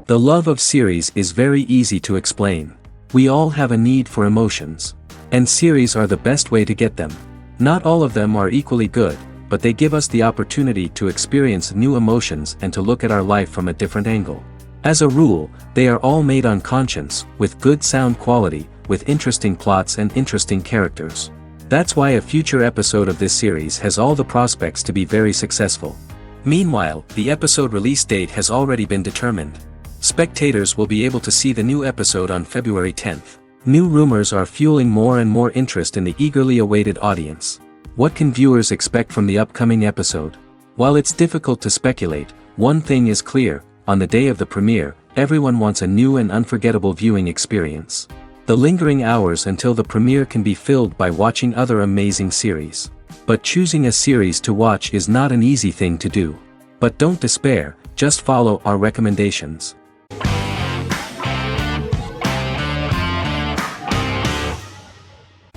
The love of series is very easy to explain. We all have a need for emotions. And series are the best way to get them. Not all of them are equally good, but they give us the opportunity to experience new emotions and to look at our life from a different angle. As a rule, they are all made on conscience, with good sound quality, with interesting plots and interesting characters. That's why a future episode of this series has all the prospects to be very successful. Meanwhile, the episode release date has already been determined. Spectators will be able to see the new episode on February 10th. New rumors are fueling more and more interest in the eagerly awaited audience. What can viewers expect from the upcoming episode? While it's difficult to speculate, one thing is clear: on the day of the premiere, everyone wants a new and unforgettable viewing experience. The lingering hours until the premiere can be filled by watching other amazing series. But choosing a series to watch is not an easy thing to do. But don't despair, just follow our recommendations.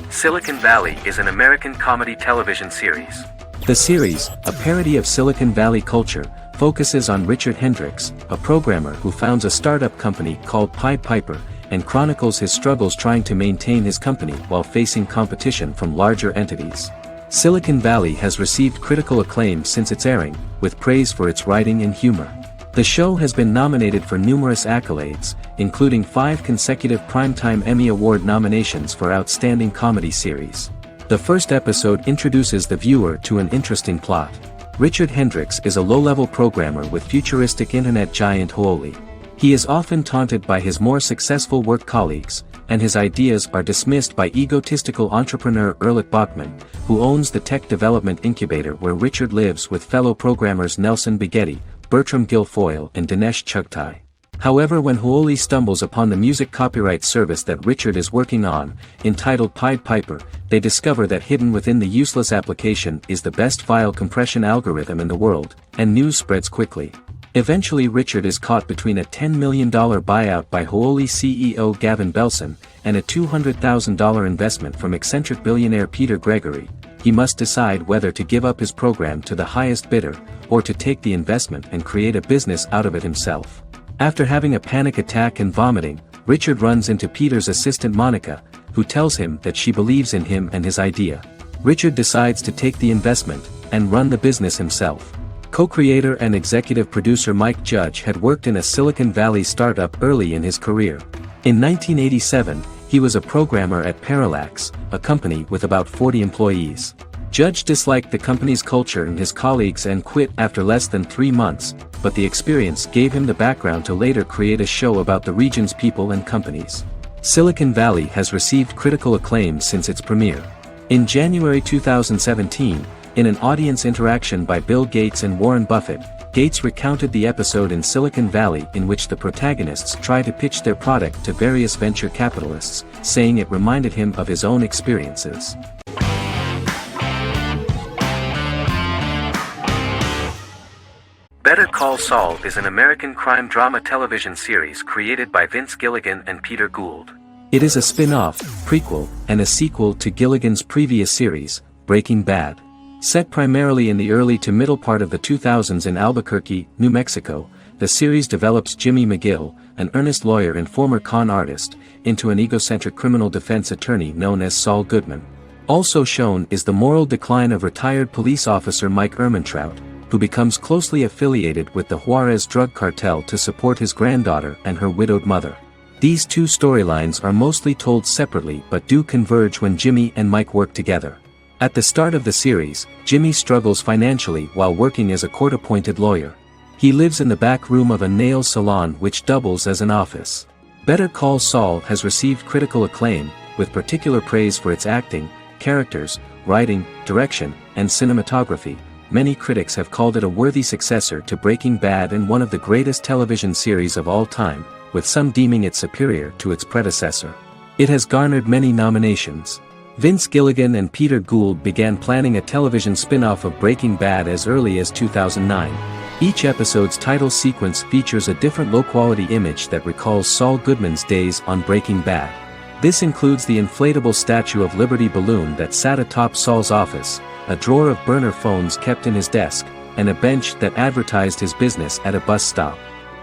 Silicon Valley is an American comedy television series. The series, a parody of Silicon Valley culture, focuses on Richard Hendricks, a programmer who founds a startup company called Pied Piper, and chronicles his struggles trying to maintain his company while facing competition from larger entities. Silicon Valley has received critical acclaim since its airing, with praise for its writing and humor. The show has been nominated for numerous accolades, including 5 consecutive Primetime Emmy Award nominations for Outstanding Comedy Series. The first episode introduces the viewer to an interesting plot. Richard Hendricks is a low-level programmer with futuristic internet giant Huoli. He is often taunted by his more successful work colleagues, and his ideas are dismissed by egotistical entrepreneur Erlich Bachman, who owns the tech development incubator where Richard lives with fellow programmers Nelson Bighetti, Bertram Guilfoyle and Dinesh Chugtai. However, when Huoli stumbles upon the music copyright service that Richard is working on, entitled Pied Piper, they discover that hidden within the useless application is the best file compression algorithm in the world, and news spreads quickly. Eventually Richard is caught between a $10 million buyout by Huoli CEO Gavin Belson, and a $200,000 investment from eccentric billionaire Peter Gregory. He must decide whether to give up his program to the highest bidder, or to take the investment and create a business out of it himself. After having a panic attack and vomiting, Richard runs into Peter's assistant Monica, who tells him that she believes in him and his idea. Richard decides to take the investment, and run the business himself. Co-creator and executive producer Mike Judge had worked in a Silicon Valley startup early in his career. In 1987, he was a programmer at Parallax, a company with about 40 employees. Judge disliked the company's culture and his colleagues and quit after less than 3 months, but the experience gave him the background to later create a show about the region's people and companies. Silicon Valley has received critical acclaim since its premiere. In January 2017, in an audience interaction by Bill Gates and Warren Buffett, Gates recounted the episode in Silicon Valley in which the protagonists try to pitch their product to various venture capitalists, saying it reminded him of his own experiences. Better Call Saul is an American crime drama television series created by Vince Gilligan and Peter Gould. It is a spin-off, prequel, and a sequel to Gilligan's previous series, Breaking Bad. Set primarily in the early to middle part of the 2000s in Albuquerque, New Mexico, the series develops Jimmy McGill, an earnest lawyer and former con artist, into an egocentric criminal defense attorney known as Saul Goodman. Also shown is the moral decline of retired police officer Mike Ehrmantraut, who becomes closely affiliated with the Juarez drug cartel to support his granddaughter and her widowed mother. These two storylines are mostly told separately but do converge when Jimmy and Mike work together. At the start of the series, Jimmy struggles financially while working as a court-appointed lawyer. He lives in the back room of a nail salon which doubles as an office. Better Call Saul has received critical acclaim, with particular praise for its acting, characters, writing, direction, and cinematography. Many critics have called it a worthy successor to Breaking Bad and one of the greatest television series of all time, with some deeming it superior to its predecessor. It has garnered many nominations. Vince Gilligan and Peter Gould began planning a television spin-off of Breaking Bad as early as 2009. Each episode's title sequence features a different low-quality image that recalls Saul Goodman's days on Breaking Bad. This includes the inflatable Statue of Liberty balloon that sat atop Saul's office, a drawer of burner phones kept in his desk, and a bench that advertised his business at a bus stop.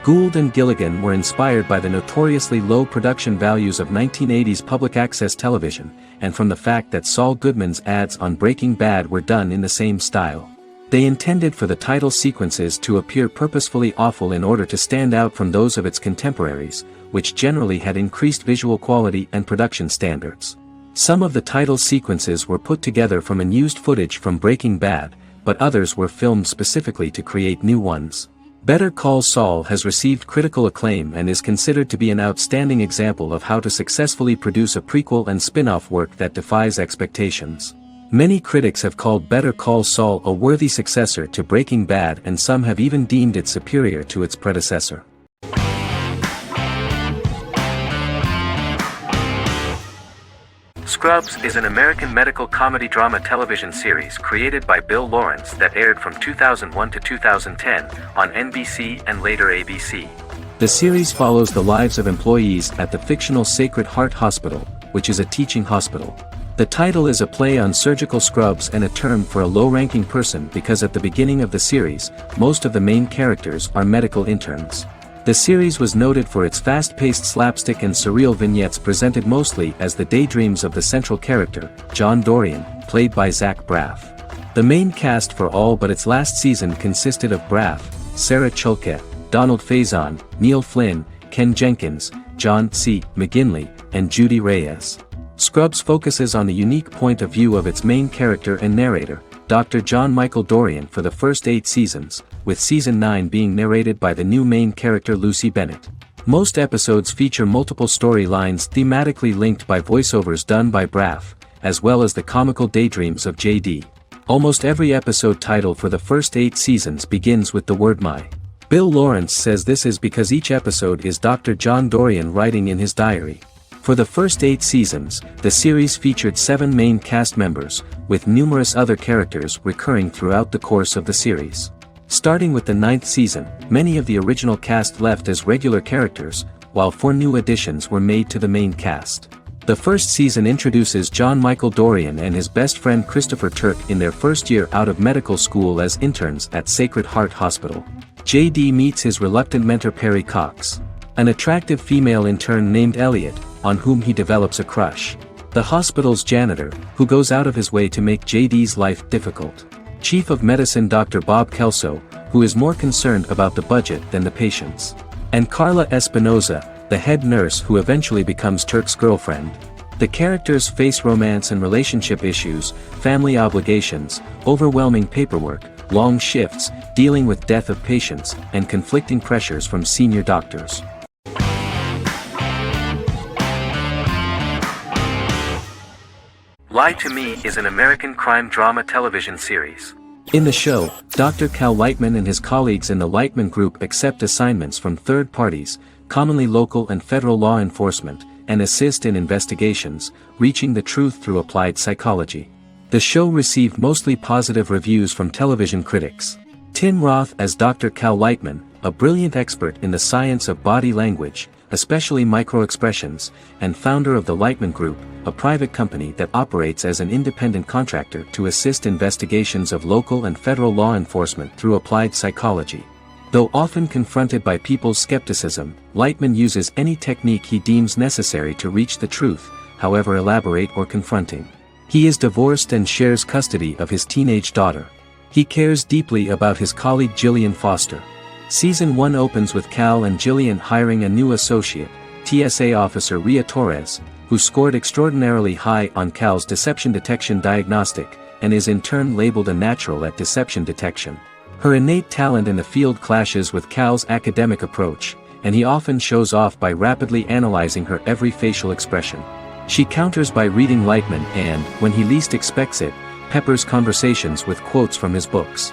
Gould and Gilligan were inspired by the notoriously low production values of 1980s public access television, and from the fact that Saul Goodman's ads on Breaking Bad were done in the same style. They intended for the title sequences to appear purposefully awful in order to stand out from those of its contemporaries, which generally had increased visual quality and production standards. Some of the title sequences were put together from unused footage from Breaking Bad, but others were filmed specifically to create new ones. Better Call Saul has received critical acclaim and is considered to be an outstanding example of how to successfully produce a prequel and spin-off work that defies expectations. Many critics have called Better Call Saul a worthy successor to Breaking Bad, and some have even deemed it superior to its predecessor. Scrubs is an American medical comedy drama television series created by Bill Lawrence that aired from 2001 to 2010 on NBC and later ABC. The series follows the lives of employees at the fictional Sacred Heart Hospital, which is a teaching hospital. The title is a play on surgical scrubs and a term for a low-ranking person because at the beginning of the series, most of the main characters are medical interns. The series was noted for its fast-paced slapstick and surreal vignettes presented mostly as the daydreams of the central character, John Dorian, played by Zach Braff. The main cast for all but its last season consisted of Braff, Sarah Chalke, Donald Faison, Neil Flynn, Ken Jenkins, John C. McGinley, and Judy Reyes. Scrubs focuses on the unique point of view of its main character and narrator, Dr. John Michael Dorian, for the first 8 seasons, with season 9 being narrated by the new main character Lucy Bennett. Most episodes feature multiple storylines thematically linked by voiceovers done by Braff, as well as the comical daydreams of JD. Almost every episode title for the first 8 seasons begins with the word "my." Bill Lawrence says this is because each episode is Dr. John Dorian writing in his diary. For the first 8 seasons, the series featured 7 main cast members, with numerous other characters recurring throughout the course of the series. Starting with the 9th season, many of the original cast left as regular characters, while 4 new additions were made to the main cast. The first season introduces John Michael Dorian and his best friend Christopher Turk in their first year out of medical school as interns at Sacred Heart Hospital. JD meets his reluctant mentor Perry Cox, an attractive female intern named Elliot, on whom he develops a crush. The hospital's janitor, who goes out of his way to make JD's life difficult. Chief of Medicine Dr. Bob Kelso, who is more concerned about the budget than the patients. And Carla Espinoza, the head nurse who eventually becomes Turk's girlfriend. The characters face romance and relationship issues, family obligations, overwhelming paperwork, long shifts, dealing with death of patients, and conflicting pressures from senior doctors. Lie to Me is an American crime drama television series. In the show, Dr. Cal Lightman and his colleagues in the Lightman Group accept assignments from third parties, commonly local and federal law enforcement, and assist in investigations, reaching the truth through applied psychology. The show received mostly positive reviews from television critics. Tim Roth as Dr. Cal Lightman, a brilliant expert in the science of body language, especially microexpressions, and founder of the Lightman Group, a private company that operates as an independent contractor to assist investigations of local and federal law enforcement through applied psychology. Though often confronted by people's skepticism, Lightman uses any technique he deems necessary to reach the truth, however elaborate or confronting. He is divorced and shares custody of his teenage daughter. He cares deeply about his colleague Gillian Foster. Season 1 opens with Cal and Gillian hiring a new associate, TSA officer Rhea Torres, who scored extraordinarily high on Cal's deception detection diagnostic, and is in turn labeled a natural at deception detection. Her innate talent in the field clashes with Cal's academic approach, and he often shows off by rapidly analyzing her every facial expression. She counters by reading Lightman and, when he least expects it, peppers conversations with quotes from his books.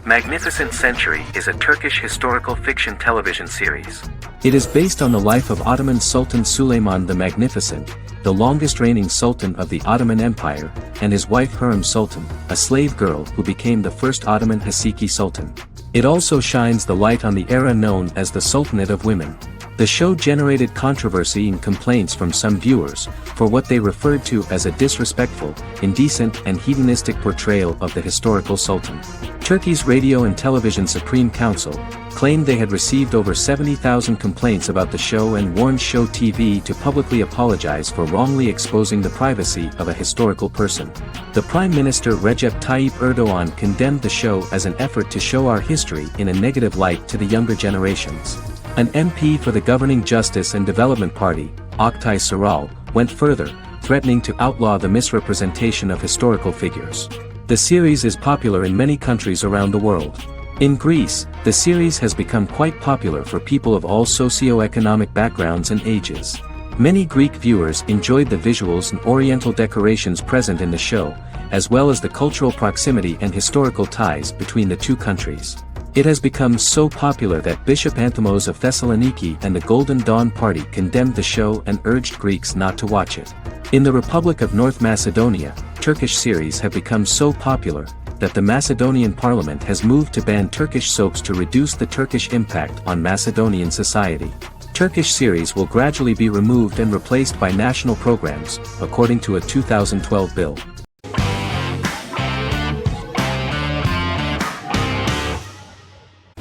Magnificent Century is a Turkish historical fiction television series. It is based on the life of Ottoman Sultan Süleyman the Magnificent, the longest-reigning sultan of the Ottoman Empire, and his wife Hürrem Sultan, a slave girl who became the first Ottoman Haseki Sultan. It also shines the light on the era known as the Sultanate of Women. The show generated controversy and complaints from some viewers, for what they referred to as a disrespectful, indecent and hedonistic portrayal of the historical sultan. Turkey's Radio and Television Supreme Council claimed they had received over 70,000 complaints about the show and warned Show TV to publicly apologize for wrongly exposing the privacy of a historical person. The Prime Minister Recep Tayyip Erdogan condemned the show as an effort to show our history in a negative light to the younger generations. An MP for the governing Justice and Development Party, Oktay Saral, went further, threatening to outlaw the misrepresentation of historical figures. The series is popular in many countries around the world. In Greece, the series has become quite popular for people of all socio-economic backgrounds and ages. Many Greek viewers enjoyed the visuals and oriental decorations present in the show, as well as the cultural proximity and historical ties between the two countries. It has become so popular that Bishop Anthemos of Thessaloniki and the Golden Dawn Party condemned the show and urged Greeks not to watch it. In the Republic of North Macedonia, Turkish series have become so popular that the Macedonian parliament has moved to ban Turkish soaps to reduce the Turkish impact on Macedonian society. Turkish series will gradually be removed and replaced by national programs, according to a 2012 bill.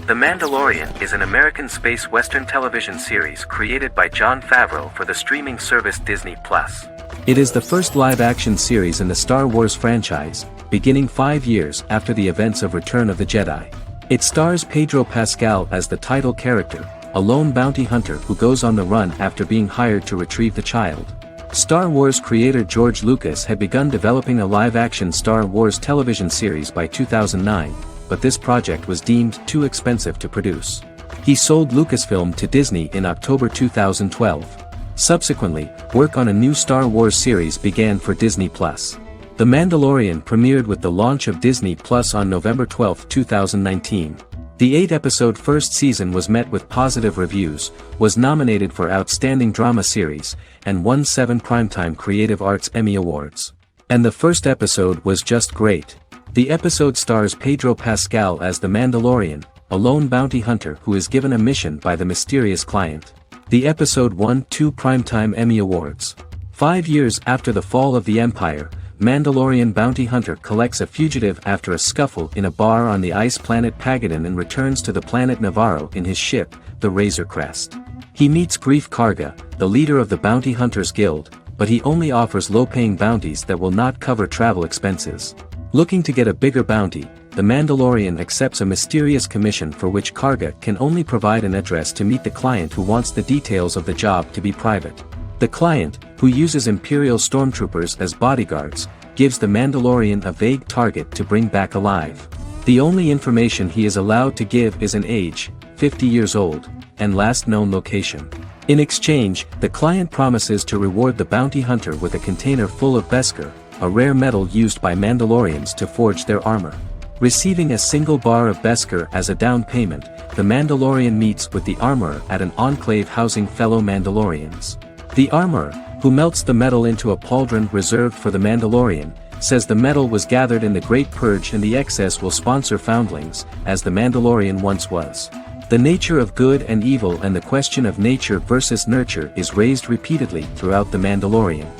The Mandalorian is an American space western television series created by Jon Favreau for the streaming service Disney+. It is the first live-action series in the Star Wars franchise, beginning 5 years after the events of Return of the Jedi. It stars Pedro Pascal as the title character, a lone bounty hunter who goes on the run after being hired to retrieve the child. Star Wars creator George Lucas had begun developing a live-action Star Wars television series by 2009, but this project was deemed too expensive to produce. He sold Lucasfilm to Disney in October 2012. Subsequently, work on a new Star Wars series began for Disney+. The Mandalorian premiered with the launch of Disney+ on November 12, 2019. The 8-episode first season was met with positive reviews, was nominated for Outstanding Drama Series, and won 7 Primetime Creative Arts Emmy Awards. And the first episode was just great. The episode stars Pedro Pascal as the Mandalorian, a lone bounty hunter who is given a mission by the mysterious client. The episode won 2 Primetime Emmy Awards. 5 years after the fall of the Empire, Mandalorian bounty hunter collects a fugitive after a scuffle in a bar on the ice planet Pagadan and returns to the planet Navarro in his ship, the Razor Crest. He meets Grief Karga, the leader of the Bounty Hunters Guild, but he only offers low-paying bounties that will not cover travel expenses. Looking to get a bigger bounty, the Mandalorian accepts a mysterious commission for which Karga can only provide an address to meet the client who wants the details of the job to be private. The client, who uses Imperial stormtroopers as bodyguards, gives the Mandalorian a vague target to bring back alive. The only information he is allowed to give is an age, 50 years old, and last known location. In exchange, the client promises to reward the bounty hunter with a container full of Beskar, a rare metal used by Mandalorians to forge their armor. Receiving a single bar of Beskar as a down payment, the Mandalorian meets with the armorer at an enclave housing fellow Mandalorians. The armorer, who melts the metal into a pauldron reserved for the Mandalorian, says the metal was gathered in the Great Purge and the excess will sponsor foundlings, as the Mandalorian once was. The nature of good and evil and the question of nature versus nurture is raised repeatedly throughout The Mandalorian.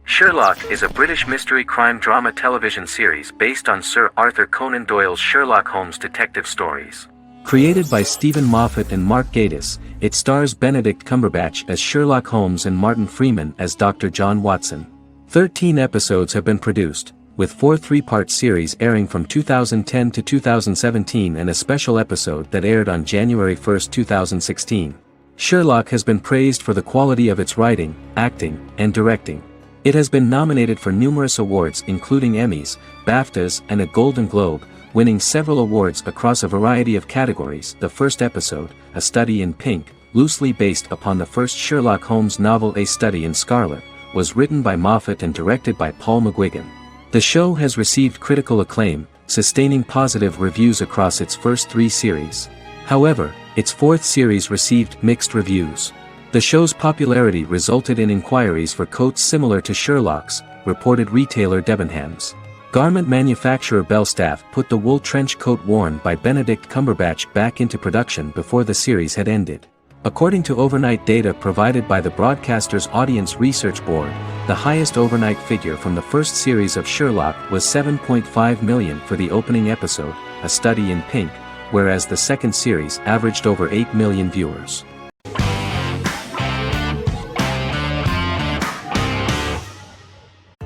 Sherlock is a British mystery crime drama television series based on Sir Arthur Conan Doyle's Sherlock Holmes detective stories. Created by Stephen Moffat and Mark Gatiss, it stars Benedict Cumberbatch as Sherlock Holmes and Martin Freeman as Dr. John Watson. 13 episodes have been produced, with 4 3-part series airing from 2010 to 2017 and a special episode that aired on January 1, 2016. Sherlock has been praised for the quality of its writing, acting, and directing. It has been nominated for numerous awards including Emmys, BAFTAs and a Golden Globe, winning several awards across a variety of categories. The first episode, A Study in Pink, loosely based upon the first Sherlock Holmes novel A Study in Scarlet, was written by Moffat and directed by Paul McGuigan. The show has received critical acclaim, sustaining positive reviews across its first 3 series. However, its 4th series received mixed reviews. The show's popularity resulted in inquiries for coats similar to Sherlock's, reported retailer Debenhams. Garment manufacturer Belstaff put the wool trench coat worn by Benedict Cumberbatch back into production before the series had ended. According to overnight data provided by the broadcaster's Audience Research Board, the highest overnight figure from the first series of Sherlock was 7.5 million for the opening episode, A Study in Pink, whereas the second series averaged over 8 million viewers.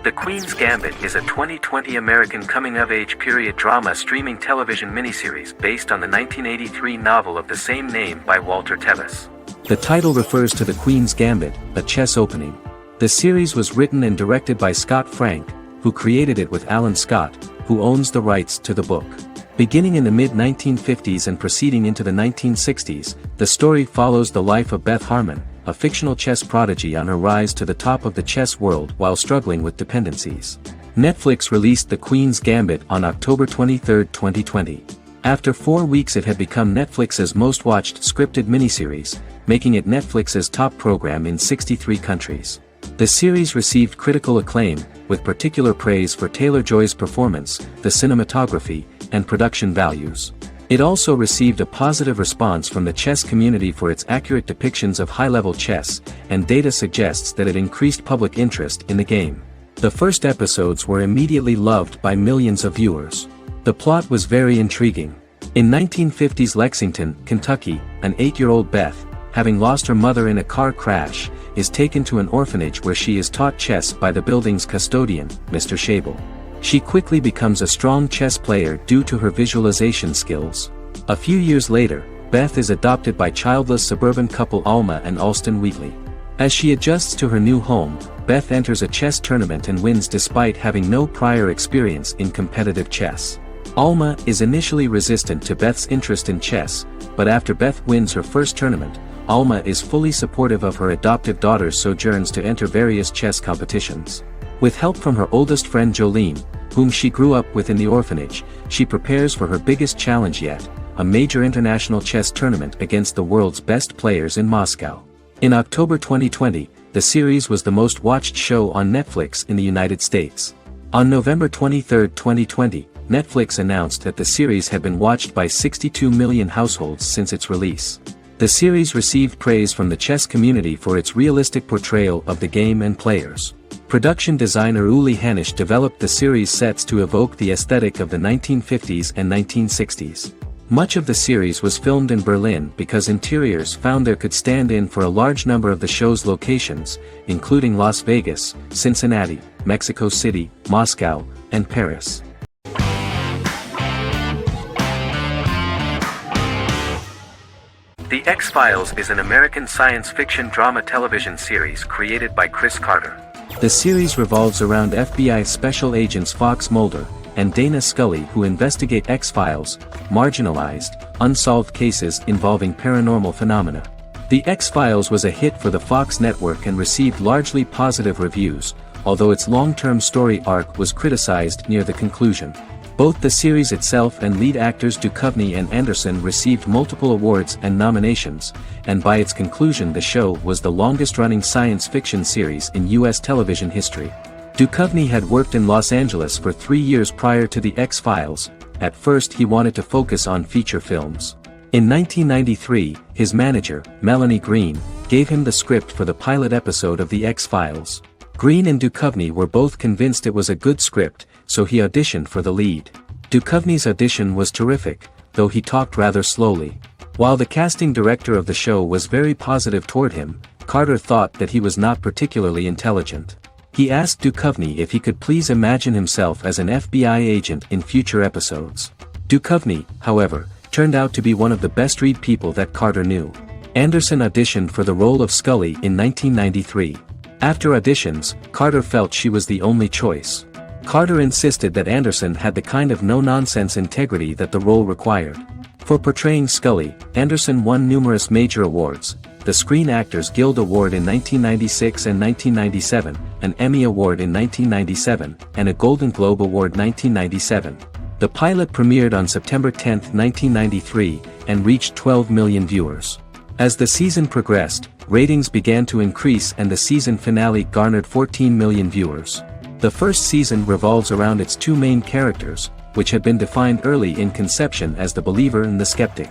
The Queen's Gambit is a 2020 American coming-of-age period drama streaming television miniseries based on the 1983 novel of the same name by Walter Tevis. The title refers to the Queen's Gambit, a chess opening. The series was written and directed by Scott Frank, who created it with Alan Scott, who owns the rights to the book. Beginning in the mid-1950s and proceeding into the 1960s, the story follows the life of Beth Harmon, a fictional chess prodigy on her rise to the top of the chess world while struggling with dependencies. Netflix released The Queen's Gambit on October 23, 2020. After 4 weeks it had become Netflix's most watched scripted miniseries, making it Netflix's top program in 63 countries. The series received critical acclaim, with particular praise for Taylor-Joy's performance, the cinematography, and production values. It also received a positive response from the chess community for its accurate depictions of high-level chess, and data suggests that it increased public interest in the game. The first episodes were immediately loved by millions of viewers. The plot was very intriguing. In 1950s Lexington, Kentucky, an 8-year-old Beth, having lost her mother in a car crash, is taken to an orphanage where she is taught chess by the building's custodian, Mr. Schabel. She quickly becomes a strong chess player due to her visualization skills. A few years later, Beth is adopted by childless suburban couple Alma and Alston Wheatley. As she adjusts to her new home, Beth enters a chess tournament and wins despite having no prior experience in competitive chess. Alma is initially resistant to Beth's interest in chess, but after Beth wins her first tournament, Alma is fully supportive of her adoptive daughter's sojourns to enter various chess competitions. With help from her oldest friend Jolene, whom she grew up with in the orphanage, she prepares for her biggest challenge yet, a major international chess tournament against the world's best players in Moscow. In October 2020, the series was the most watched show on Netflix in the United States. On November 23, 2020, Netflix announced that the series had been watched by 62 million households since its release. The series received praise from the chess community for its realistic portrayal of the game and players. Production designer Uli Hanisch developed the series sets to evoke the aesthetic of the 1950s and 1960s. Much of the series was filmed in Berlin because interiors found there could stand in for a large number of the show's locations, including Las Vegas, Cincinnati, Mexico City, Moscow, and Paris. The X-Files is an American science fiction drama television series created by Chris Carter. The series revolves around FBI Special Agents Fox Mulder and Dana Scully who investigate X-Files, marginalized, unsolved cases involving paranormal phenomena. The X-Files was a hit for the Fox network and received largely positive reviews, although its long-term story arc was criticized near the conclusion. Both the series itself and lead actors Duchovny and Anderson received multiple awards and nominations, and by its conclusion the show was the longest-running science fiction series in U.S. television history. Duchovny had worked in Los Angeles for 3 years prior to The X-Files. At first he wanted to focus on feature films. In 1993, his manager, Melanie Green, gave him the script for the pilot episode of The X-Files. Green and Duchovny were both convinced it was a good script, so he auditioned for the lead. Duchovny's audition was terrific, though he talked rather slowly. While the casting director of the show was very positive toward him, Carter thought that he was not particularly intelligent. He asked Duchovny if he could please imagine himself as an FBI agent in future episodes. Duchovny, however, turned out to be one of the best-read people that Carter knew. Anderson auditioned for the role of Scully in 1993. After auditions, Carter felt she was the only choice. Carter insisted that Anderson had the kind of no-nonsense integrity that the role required. For portraying Scully, Anderson won numerous major awards, the Screen Actors Guild Award in 1996 and 1997, an Emmy Award in 1997, and a Golden Globe Award 1997. The pilot premiered on September 10, 1993, and reached 12 million viewers. As the season progressed, ratings began to increase and the season finale garnered 14 million viewers. The first season revolves around its two main characters, which had been defined early in conception as the believer and the skeptic.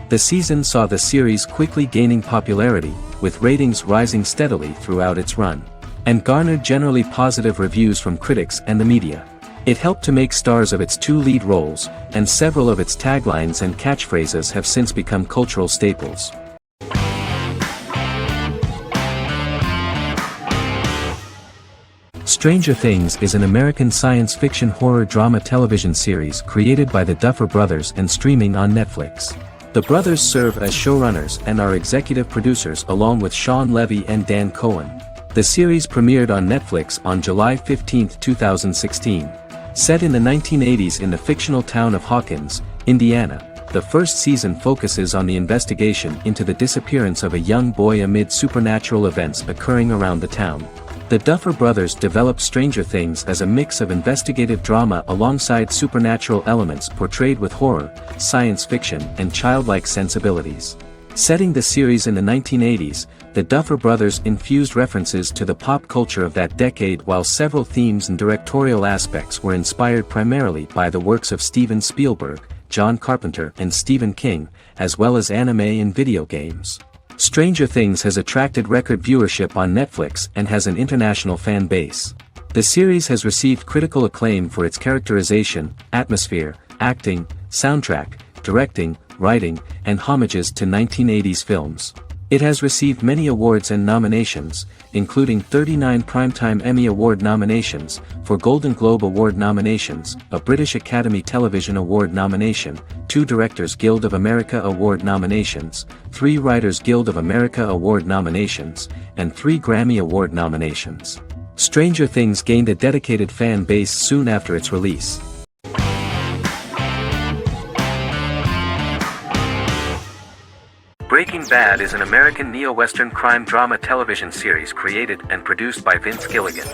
The season saw the series quickly gaining popularity, with ratings rising steadily throughout its run, and garnered generally positive reviews from critics and the media. It helped to make stars of its two lead roles, and several of its taglines and catchphrases have since become cultural staples. Stranger Things is an American science fiction horror drama television series created by the Duffer Brothers and streaming on Netflix. The brothers serve as showrunners and are executive producers along with Sean Levy and Dan Cohen. The series premiered on Netflix on July 15, 2016. Set in the 1980s in the fictional town of Hawkins, Indiana, the first season focuses on the investigation into the disappearance of a young boy amid supernatural events occurring around the town. The Duffer Brothers developed Stranger Things as a mix of investigative drama alongside supernatural elements portrayed with horror, science fiction, and childlike sensibilities. Setting the series in the 1980s, the Duffer Brothers infused references to the pop culture of that decade, while several themes and directorial aspects were inspired primarily by the works of Steven Spielberg, John Carpenter, and Stephen King, as well as anime and video games. Stranger Things has attracted record viewership on Netflix and has an international fan base. The series has received critical acclaim for its characterization, atmosphere, acting, soundtrack, directing, writing, and homages to 1980s films. It has received many awards and nominations, including 39 Primetime Emmy Award nominations, 4 Golden Globe Award nominations, a British Academy Television Award nomination, 2 Directors Guild of America Award nominations, 3 Writers Guild of America Award nominations, and 3 Grammy Award nominations. Stranger Things gained a dedicated fan base soon after its release. Breaking Bad is an American neo-Western crime drama television series created and produced by Vince Gilligan.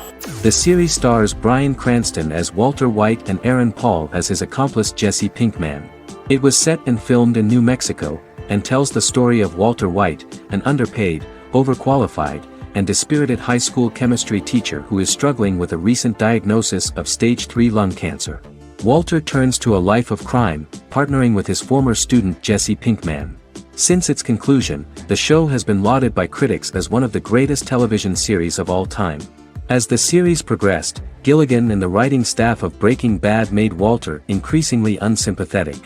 The series stars Bryan Cranston as Walter White and Aaron Paul as his accomplice Jesse Pinkman. It was set and filmed in New Mexico, and tells the story of Walter White, an underpaid, overqualified, and dispirited high school chemistry teacher who is struggling with a recent diagnosis of stage 3 lung cancer. Walter turns to a life of crime, partnering with his former student Jesse Pinkman. Since its conclusion, the show has been lauded by critics as one of the greatest television series of all time. As the series progressed, Gilligan and the writing staff of Breaking Bad made Walter increasingly unsympathetic.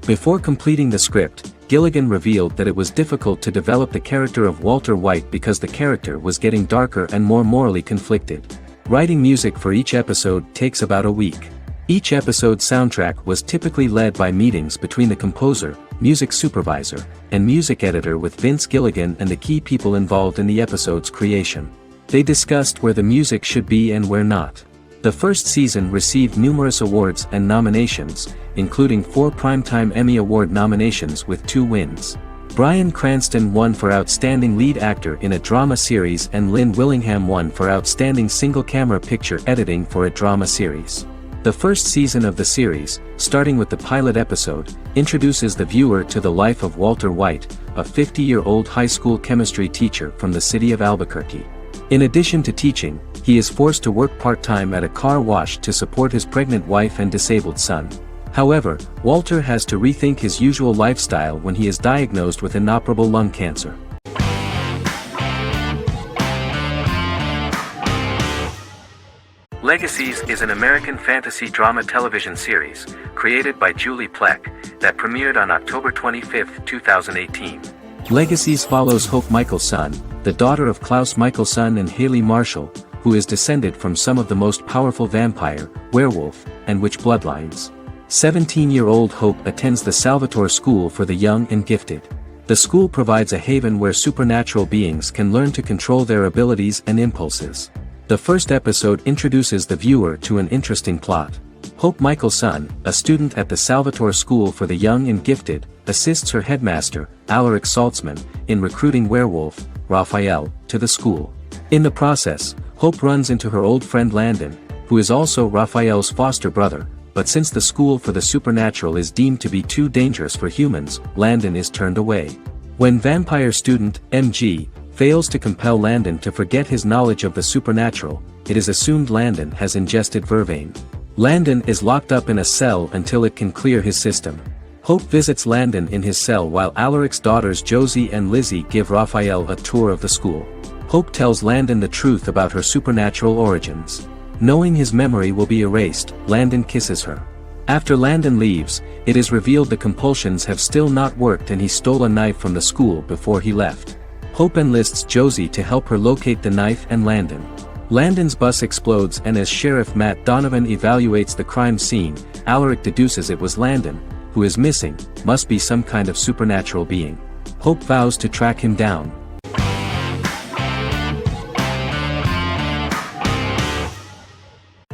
Before completing the script, Gilligan revealed that it was difficult to develop the character of Walter White because the character was getting darker and more morally conflicted. Writing music for each episode takes about a week. Each episode's soundtrack was typically led by meetings between the composer, music supervisor, and music editor with Vince Gilligan and the key people involved in the episode's creation. They discussed where the music should be and where not. The first season received numerous awards and nominations, including 4 Primetime Emmy Award nominations with 2 wins. Bryan Cranston won for Outstanding Lead Actor in a Drama Series and Lynn Willingham won for Outstanding Single-Camera Picture Editing for a Drama Series. The first season of the series, starting with the pilot episode, introduces the viewer to the life of Walter White, a 50-year-old high school chemistry teacher from the city of Albuquerque. In addition to teaching, he is forced to work part-time at a car wash to support his pregnant wife and disabled son. However, Walter has to rethink his usual lifestyle when he is diagnosed with inoperable lung cancer. Legacies is an American fantasy drama television series, created by Julie Plec, that premiered on October 25, 2018. Legacies follows Hope Michelson, the daughter of Klaus Michelson and Haley Marshall, who is descended from some of the most powerful vampire, werewolf, and witch bloodlines. 17-year-old Hope attends the Salvatore School for the Young and Gifted. The school provides a haven where supernatural beings can learn to control their abilities and impulses. The first episode introduces the viewer to an interesting plot. Hope Michelson, a student at the Salvatore School for the Young and Gifted, assists her headmaster, Alaric Saltzman, in recruiting werewolf, Raphael, to the school. In the process, Hope runs into her old friend Landon, who is also Raphael's foster brother, but since the school for the supernatural is deemed to be too dangerous for humans, Landon is turned away. When vampire student, MG, fails to compel Landon to forget his knowledge of the supernatural. It is assumed Landon has ingested vervain. Landon is locked up in a cell until it can clear his system. Hope visits Landon in his cell while Alaric's daughters Josie and Lizzie give Raphael a tour of the school. Hope tells Landon the truth about her supernatural origins. Knowing his memory will be erased, Landon kisses her. After Landon leaves, it is revealed the compulsions have still not worked and he stole a knife from the school before he left. Hope enlists Josie to help her locate the knife and Landon. Landon's bus explodes and as Sheriff Matt Donovan evaluates the crime scene, Alaric deduces it was Landon, who is missing, must be some kind of supernatural being. Hope vows to track him down.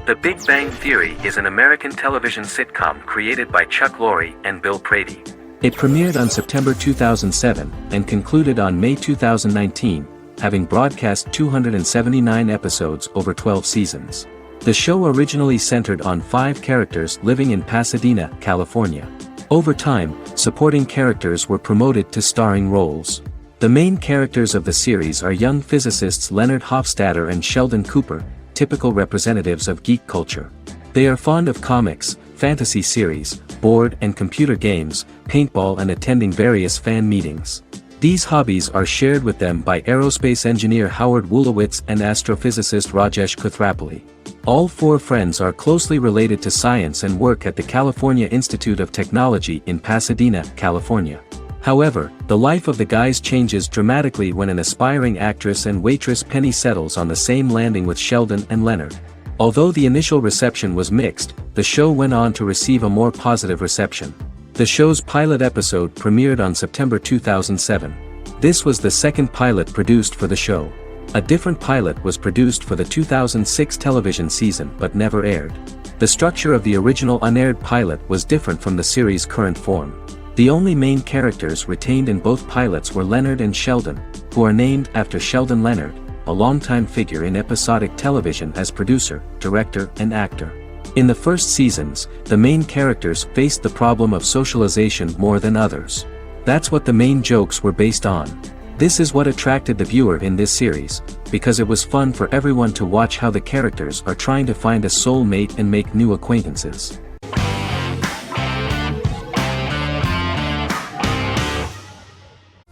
The Big Bang Theory is an American television sitcom created by Chuck Lorre and Bill Prady. It premiered on September 2007 and concluded on May 2019, having broadcast 279 episodes over 12 seasons. The show originally centered on 5 characters living in Pasadena, California. Over time, supporting characters were promoted to starring roles. The main characters of the series are young physicists Leonard Hofstadter and Sheldon Cooper, typical representatives of geek culture. They are fond of comics, fantasy series, board and computer games, paintball and attending various fan meetings. These hobbies are shared with them by aerospace engineer Howard Wolowitz and astrophysicist Rajesh Kuthrapalli. All 4 friends are closely related to science and work at the California Institute of Technology in Pasadena, California. However, the life of the guys changes dramatically when an aspiring actress and waitress Penny settles on the same landing with Sheldon and Leonard. Although the initial reception was mixed, the show went on to receive a more positive reception. The show's pilot episode premiered on September 2007. This was the second pilot produced for the show. A different pilot was produced for the 2006 television season but never aired. The structure of the original unaired pilot was different from the series' current form. The only main characters retained in both pilots were Leonard and Sheldon, who are named after Sheldon Leonard, a longtime figure in episodic television as producer, director, and actor. In the first seasons, the main characters faced the problem of socialization more than others. That's what the main jokes were based on. This is what attracted the viewer in this series, because it was fun for everyone to watch how the characters are trying to find a soul mate and make new acquaintances.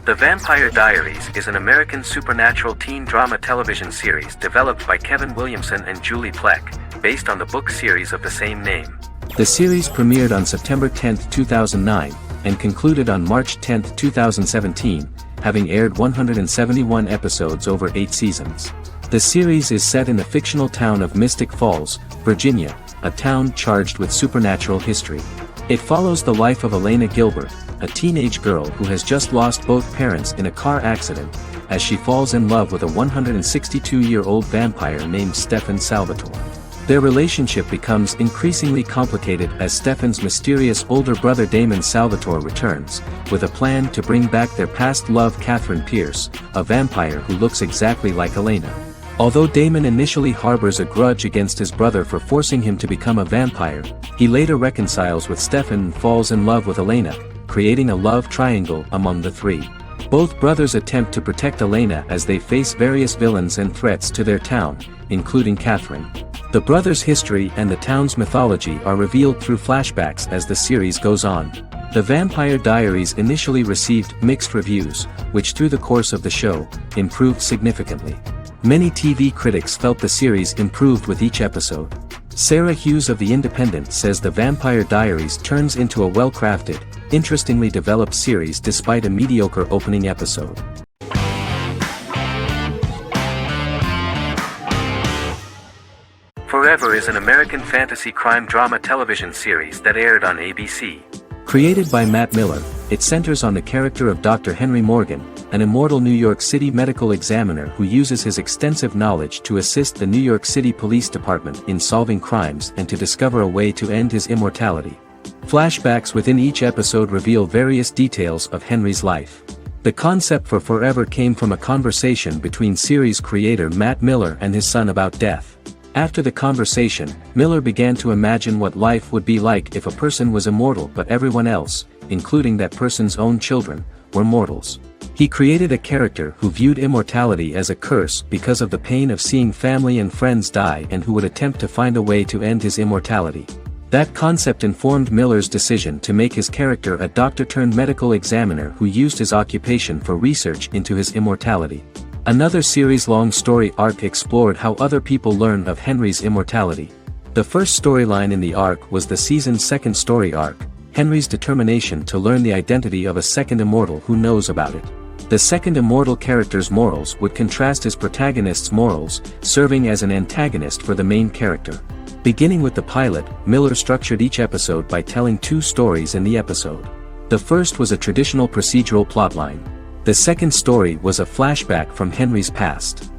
The Vampire Diaries is an American supernatural teen drama television series developed by Kevin Williamson and Julie Plec, based on the book series of the same name. The series premiered on September 10, 2009, and concluded on March 10, 2017, having aired 171 episodes over 8 seasons. The series is set in the fictional town of Mystic Falls, Virginia, a town charged with supernatural history. It follows the life of Elena Gilbert, a teenage girl who has just lost both parents in a car accident, as she falls in love with a 162-year-old vampire named Stefan Salvatore. Their relationship becomes increasingly complicated as Stefan's mysterious older brother Damon Salvatore returns, with a plan to bring back their past love Catherine Pierce, a vampire who looks exactly like Elena. Although Damon initially harbors a grudge against his brother for forcing him to become a vampire, he later reconciles with Stefan and falls in love with Elena, creating a love triangle among the three. Both brothers attempt to protect Elena as they face various villains and threats to their town, including Catherine. The brothers' history and the town's mythology are revealed through flashbacks as the series goes on. The Vampire Diaries initially received mixed reviews, which through the course of the show, improved significantly. Many TV critics felt the series improved with each episode. Sarah Hughes of The Independent says The Vampire Diaries turns into a well-crafted, interestingly developed series despite a mediocre opening episode. Forever is an American fantasy crime drama television series that aired on ABC. Created by Matt Miller, it centers on the character of Dr. Henry Morgan, an immortal New York City medical examiner who uses his extensive knowledge to assist the New York City Police Department in solving crimes and to discover a way to end his immortality. Flashbacks within each episode reveal various details of Henry's life. The concept for Forever came from a conversation between series creator Matt Miller and his son about death. After the conversation, Miller began to imagine what life would be like if a person was immortal but everyone else, including that person's own children, were mortals. He created a character who viewed immortality as a curse because of the pain of seeing family and friends die and who would attempt to find a way to end his immortality. That concept informed Miller's decision to make his character a doctor-turned-medical examiner who used his occupation for research into his immortality. Another series-long story arc explored how other people learned of Henry's immortality. The first storyline in the arc was the season's second story arc, Henry's determination to learn the identity of a second immortal who knows about it. The second immortal character's morals would contrast his protagonist's morals, serving as an antagonist for the main character. Beginning with the pilot, Miller structured each episode by telling two stories in the episode. The first was a traditional procedural plotline. The second story was a flashback from Henry's past.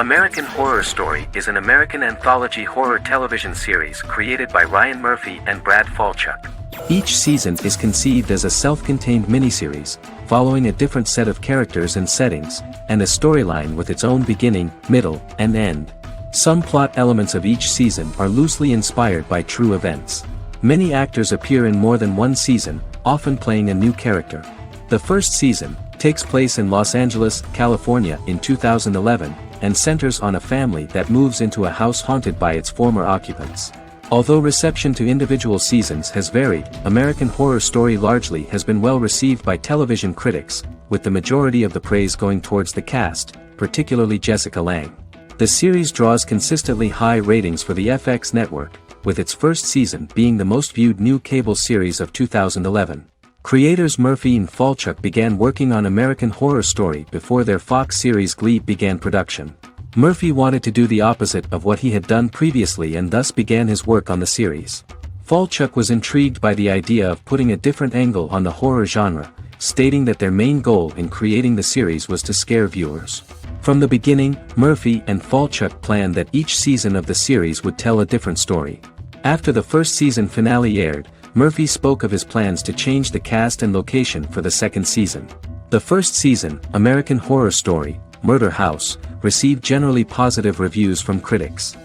American Horror Story is an American anthology horror television series created by Ryan Murphy and Brad Falchuk. Each season is conceived as a self-contained miniseries, following a different set of characters and settings, and a storyline with its own beginning, middle, and end. Some plot elements of each season are loosely inspired by true events. Many actors appear in more than one season, often playing a new character. The first season takes place in Los Angeles, California in 2011, and centers on a family that moves into a house haunted by its former occupants. Although reception to individual seasons has varied, American Horror Story largely has been well received by television critics, with the majority of the praise going towards the cast, particularly Jessica Lange. The series draws consistently high ratings for the FX network, with its first season being the most viewed new cable series of 2011. Creators Murphy and Falchuk began working on American Horror Story before their Fox series Glee began production. Murphy wanted to do the opposite of what he had done previously and thus began his work on the series. Falchuk was intrigued by the idea of putting a different angle on the horror genre, stating that their main goal in creating the series was to scare viewers. From the beginning, Murphy and Falchuk planned that each season of the series would tell a different story. After the first season finale aired, Murphy spoke of his plans to change the cast and location for the second season. The first season, American Horror Story, Murder House, received generally positive reviews from critics.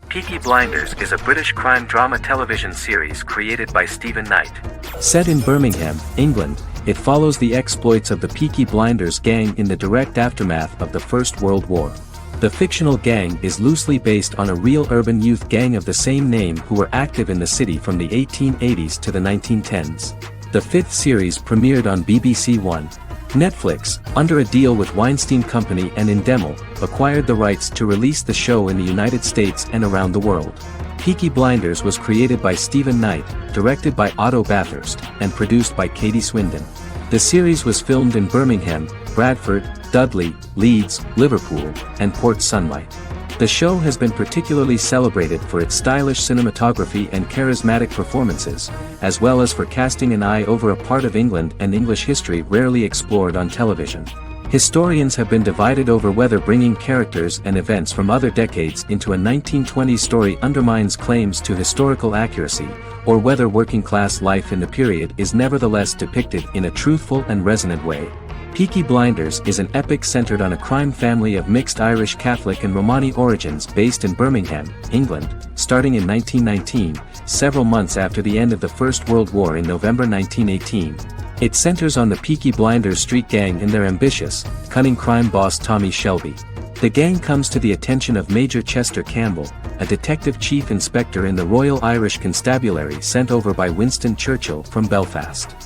Peaky Blinders is a British crime drama television series created by Stephen Knight. Set in Birmingham, England, it follows the exploits of the Peaky Blinders gang in the direct aftermath of the First World War. The fictional gang is loosely based on a real urban youth gang of the same name who were active in the city from the 1880s to the 1910s. The fifth series premiered on BBC One. Netflix, under a deal with Weinstein Company and Endemol, acquired the rights to release the show in the United States and around the world. Peaky Blinders was created by Stephen Knight, directed by Otto Bathurst, and produced by Katie Swindon. The series was filmed in Birmingham, Bradford, Dudley, Leeds, Liverpool, and Port Sunlight. The show has been particularly celebrated for its stylish cinematography and charismatic performances, as well as for casting an eye over a part of England and English history rarely explored on television. Historians have been divided over whether bringing characters and events from other decades into a 1920s story undermines claims to historical accuracy, or whether working-class life in the period is nevertheless depicted in a truthful and resonant way. Peaky Blinders is an epic centered on a crime family of mixed Irish Catholic and Romani origins based in Birmingham, England, starting in 1919, several months after the end of the First World War in November 1918. It centers on the Peaky Blinders street gang and their ambitious, cunning crime boss Tommy Shelby. The gang comes to the attention of Major Chester Campbell, a detective chief inspector in the Royal Irish Constabulary sent over by Winston Churchill from Belfast.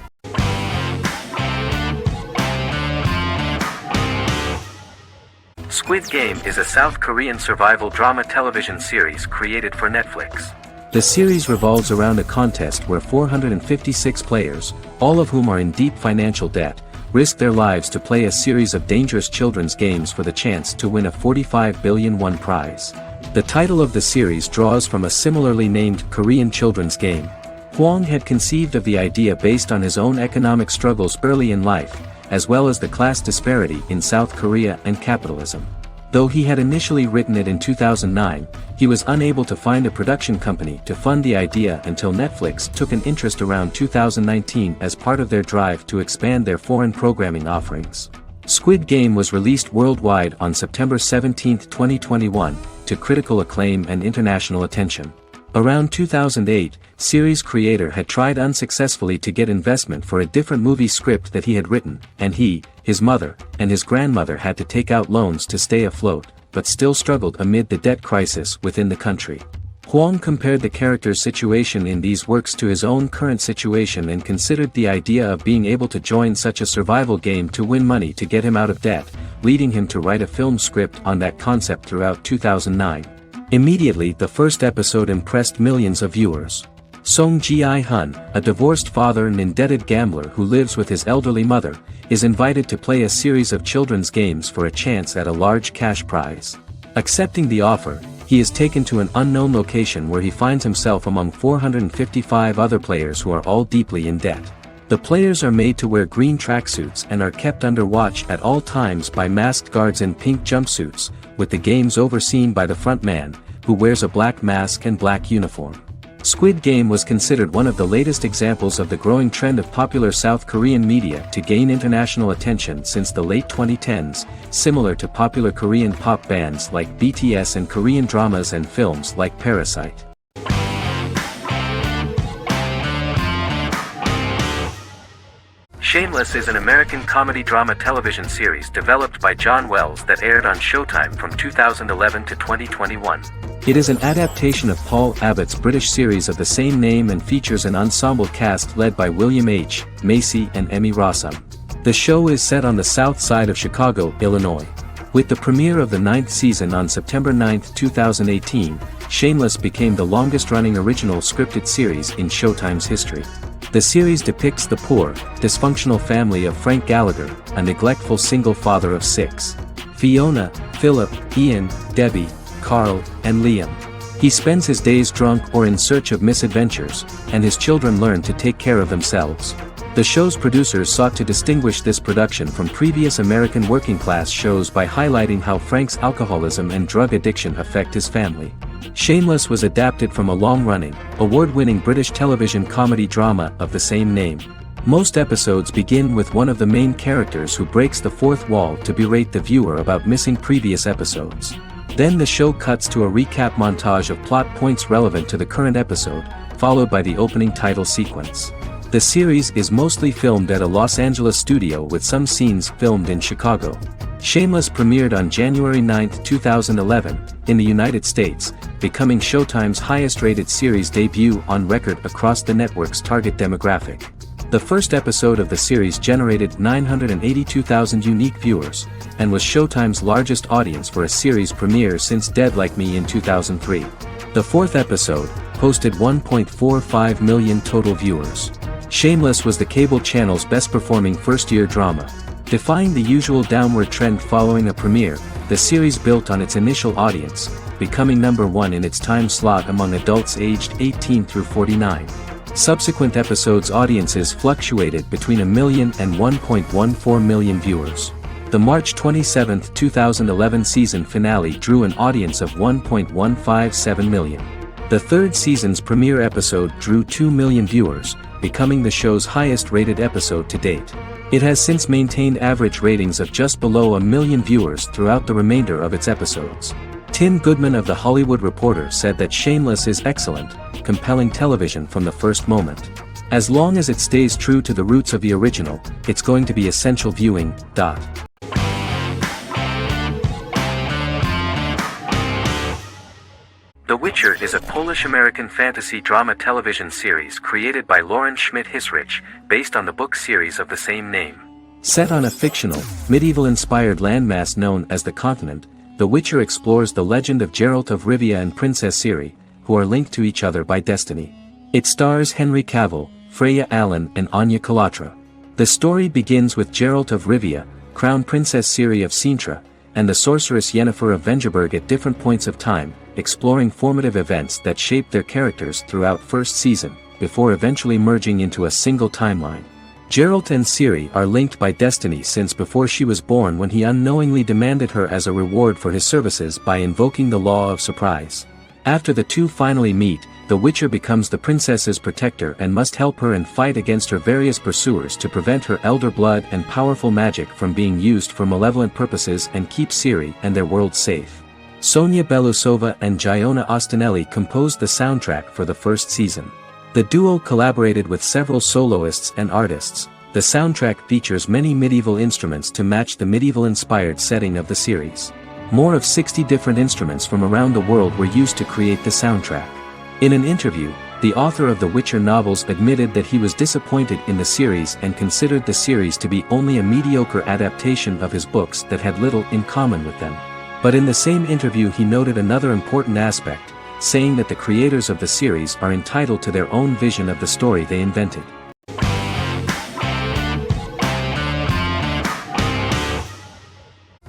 Squid Game is a South Korean survival drama television series created for Netflix. The series revolves around a contest where 456 players, all of whom are in deep financial debt, risk their lives to play a series of dangerous children's games for the chance to win a 45 billion won prize. The title of the series draws from a similarly named Korean children's game. Hwang had conceived of the idea based on his own economic struggles early in life, as well as the class disparity in South Korea and capitalism. Though he had initially written it in 2009, he was unable to find a production company to fund the idea until Netflix took an interest around 2019 as part of their drive to expand their foreign programming offerings. Squid Game was released worldwide on September 17, 2021, to critical acclaim and international attention. Around 2008, series creator had tried unsuccessfully to get investment for a different movie script that he had written, and he, his mother, and his grandmother had to take out loans to stay afloat, but still struggled amid the debt crisis within the country. Huang compared the character's situation in these works to his own current situation and considered the idea of being able to join such a survival game to win money to get him out of debt, leading him to write a film script on that concept throughout 2009. Immediately the first episode impressed millions of viewers. Song Ji-hun, a divorced father and indebted gambler who lives with his elderly mother, is invited to play a series of children's games for a chance at a large cash prize. Accepting the offer, he is taken to an unknown location where he finds himself among 455 other players who are all deeply in debt. The players are made to wear green tracksuits and are kept under watch at all times by masked guards in pink jumpsuits, with the games overseen by the front man, who wears a black mask and black uniform. Squid Game was considered one of the latest examples of the growing trend of popular South Korean media to gain international attention since the late 2010s, similar to popular Korean pop bands like BTS and Korean dramas and films like Parasite. Shameless is an American comedy drama television series developed by John Wells that aired on Showtime from 2011 to 2021. It is an adaptation of Paul Abbott's British series of the same name and features an ensemble cast led by William H. Macy and Emmy Rossum. The show is set on the south side of Chicago, Illinois. With the premiere of the 9th season on September 9, 2018, Shameless became the longest-running original scripted series in Showtime's history. The series depicts the poor, dysfunctional family of Frank Gallagher, a neglectful single father of 6. Fiona, Philip, Ian, Debbie, Carl, and Liam. He spends his days drunk or in search of misadventures, and his children learn to take care of themselves. The show's producers sought to distinguish this production from previous American working-class shows by highlighting how Frank's alcoholism and drug addiction affect his family. Shameless was adapted from a long-running, award-winning British television comedy drama of the same name. Most episodes begin with one of the main characters who breaks the fourth wall to berate the viewer about missing previous episodes. Then the show cuts to a recap montage of plot points relevant to the current episode, followed by the opening title sequence. The series is mostly filmed at a Los Angeles studio with some scenes filmed in Chicago. Shameless premiered on January 9, 2011, in the United States, becoming Showtime's highest-rated series debut on record across the network's target demographic. The first episode of the series generated 982,000 unique viewers, and was Showtime's largest audience for a series premiere since Dead Like Me in 2003. The fourth episode posted 1.45 million total viewers. Shameless was the cable channel's best-performing first-year drama. Defying the usual downward trend following a premiere, the series built on its initial audience, becoming number 1 in its time slot among adults aged 18 through 49. Subsequent episodes' audiences fluctuated between 1 million and 1.14 million viewers. The March 27, 2011 season finale drew an audience of 1.157 million. The third season's premiere episode drew 2 million viewers, becoming the show's highest-rated episode to date. It has since maintained average ratings of just below 1 million viewers throughout the remainder of its episodes. Tim Goodman of The Hollywood Reporter said that Shameless is excellent, compelling television from the first moment. As long as it stays true to the roots of the original, it's going to be essential viewing. The Witcher is a Polish-American fantasy drama television series created by Lauren Schmidt-Hissrich, based on the book series of the same name. Set on a fictional, medieval-inspired landmass known as the Continent, The Witcher explores the legend of Geralt of Rivia and Princess Ciri, who are linked to each other by destiny. It stars Henry Cavill, Freya Allan and Anya Chalotra. The story begins with Geralt of Rivia, Crown Princess Ciri of Sintra, and the sorceress Yennefer of Vengerberg at different points of time, exploring formative events that shaped their characters throughout first season, before eventually merging into a single timeline. Geralt and Ciri are linked by destiny since before she was born, when he unknowingly demanded her as a reward for his services by invoking the law of surprise. After the two finally meet, the Witcher becomes the princess's protector and must help her and fight against her various pursuers to prevent her elder blood and powerful magic from being used for malevolent purposes and keep Ciri and their world safe. Sonia Belousova and Giona Ostinelli composed the soundtrack for the first season. The duo collaborated with several soloists and artists. The soundtrack features many medieval instruments to match the medieval-inspired setting of the series. More of 60 different instruments from around the world were used to create the soundtrack. In an interview, the author of the Witcher novels admitted that he was disappointed in the series and considered the series to be only a mediocre adaptation of his books that had little in common with them. But in the same interview he noted another important aspect, saying that the creators of the series are entitled to their own vision of the story they invented.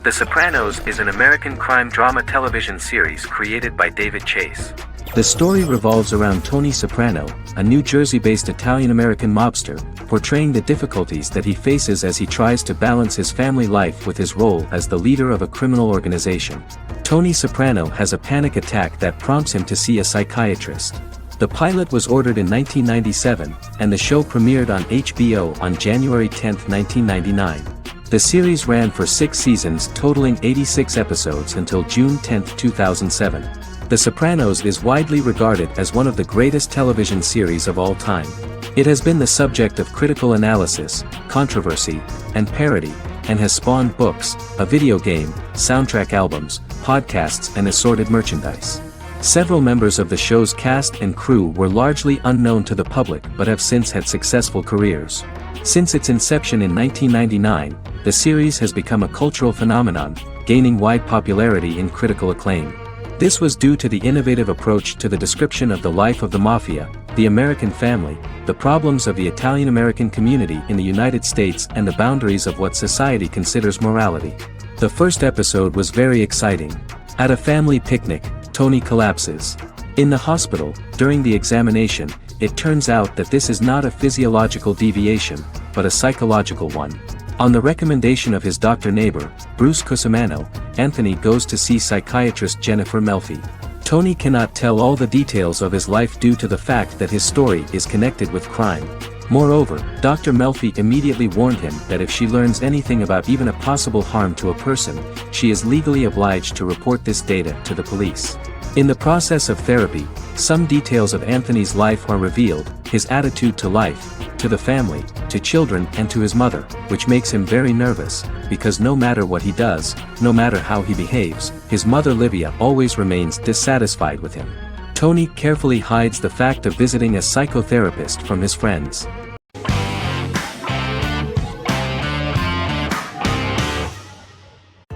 The Sopranos is an American crime drama television series created by David Chase. The story revolves around Tony Soprano, a New Jersey-based Italian-American mobster, portraying the difficulties that he faces as he tries to balance his family life with his role as the leader of a criminal organization. Tony Soprano has a panic attack that prompts him to see a psychiatrist. The pilot was ordered in 1997, and the show premiered on HBO on January 10, 1999. The series ran for 6 seasons totaling 86 episodes until June 10, 2007. The Sopranos is widely regarded as one of the greatest television series of all time. It has been the subject of critical analysis, controversy, and parody, and has spawned books, a video game, soundtrack albums, podcasts and assorted merchandise. Several members of the show's cast and crew were largely unknown to the public but have since had successful careers. Since its inception in 1999, the series has become a cultural phenomenon, gaining wide popularity and critical acclaim. This was due to the innovative approach to the description of the life of the mafia, the American family, the problems of the Italian-American community in the United States and the boundaries of what society considers morality. The first episode was very exciting. At a family picnic, Tony collapses. In the hospital, during the examination, it turns out that this is not a physiological deviation, but a psychological one. On the recommendation of his doctor neighbor, Bruce Cusimano, Anthony goes to see psychiatrist Jennifer Melfi. Tony cannot tell all the details of his life due to the fact that his story is connected with crime. Moreover, Dr. Melfi immediately warned him that if she learns anything about even a possible harm to a person, she is legally obliged to report this data to the police. In the process of therapy, some details of Anthony's life are revealed, his attitude to life, to the family, to children and to his mother, which makes him very nervous, because no matter what he does, no matter how he behaves, his mother Livia always remains dissatisfied with him. Tony carefully hides the fact of visiting a psychotherapist from his friends.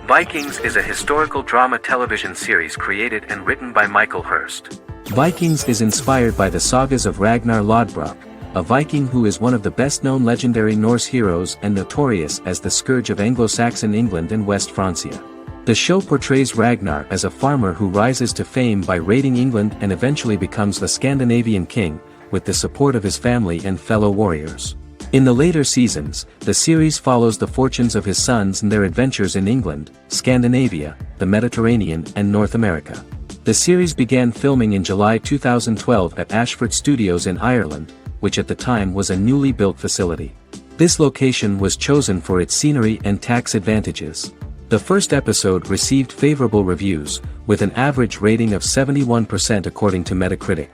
Vikings is a historical drama television series created and written by Michael Hurst. Vikings is inspired by the sagas of Ragnar Lodbrok, a Viking who is one of the best-known legendary Norse heroes and notorious as the scourge of Anglo-Saxon England and West Francia. The show portrays Ragnar as a farmer who rises to fame by raiding England and eventually becomes the Scandinavian king, with the support of his family and fellow warriors. In the later seasons, the series follows the fortunes of his sons and their adventures in England, Scandinavia, the Mediterranean and North America. The series began filming in July 2012 at Ashford Studios in Ireland, which at the time was a newly built facility. This location was chosen for its scenery and tax advantages. The first episode received favorable reviews, with an average rating of 71% according to Metacritic.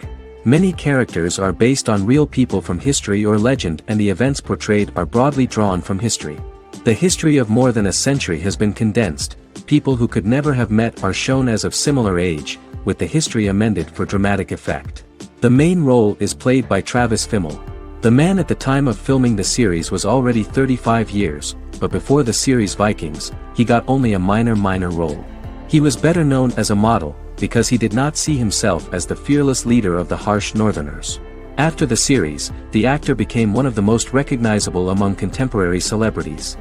Many characters are based on real people from history or legend and the events portrayed are broadly drawn from history. The history of more than a century has been condensed, people who could never have met are shown as of similar age, with the history amended for dramatic effect. The main role is played by Travis Fimmel. The man at the time of filming the series was already 35 years, but before the series Vikings, he got only a minor role. He was better known as a model, because he did not see himself as the fearless leader of the harsh Northerners. After the series, the actor became one of the most recognizable among contemporary celebrities.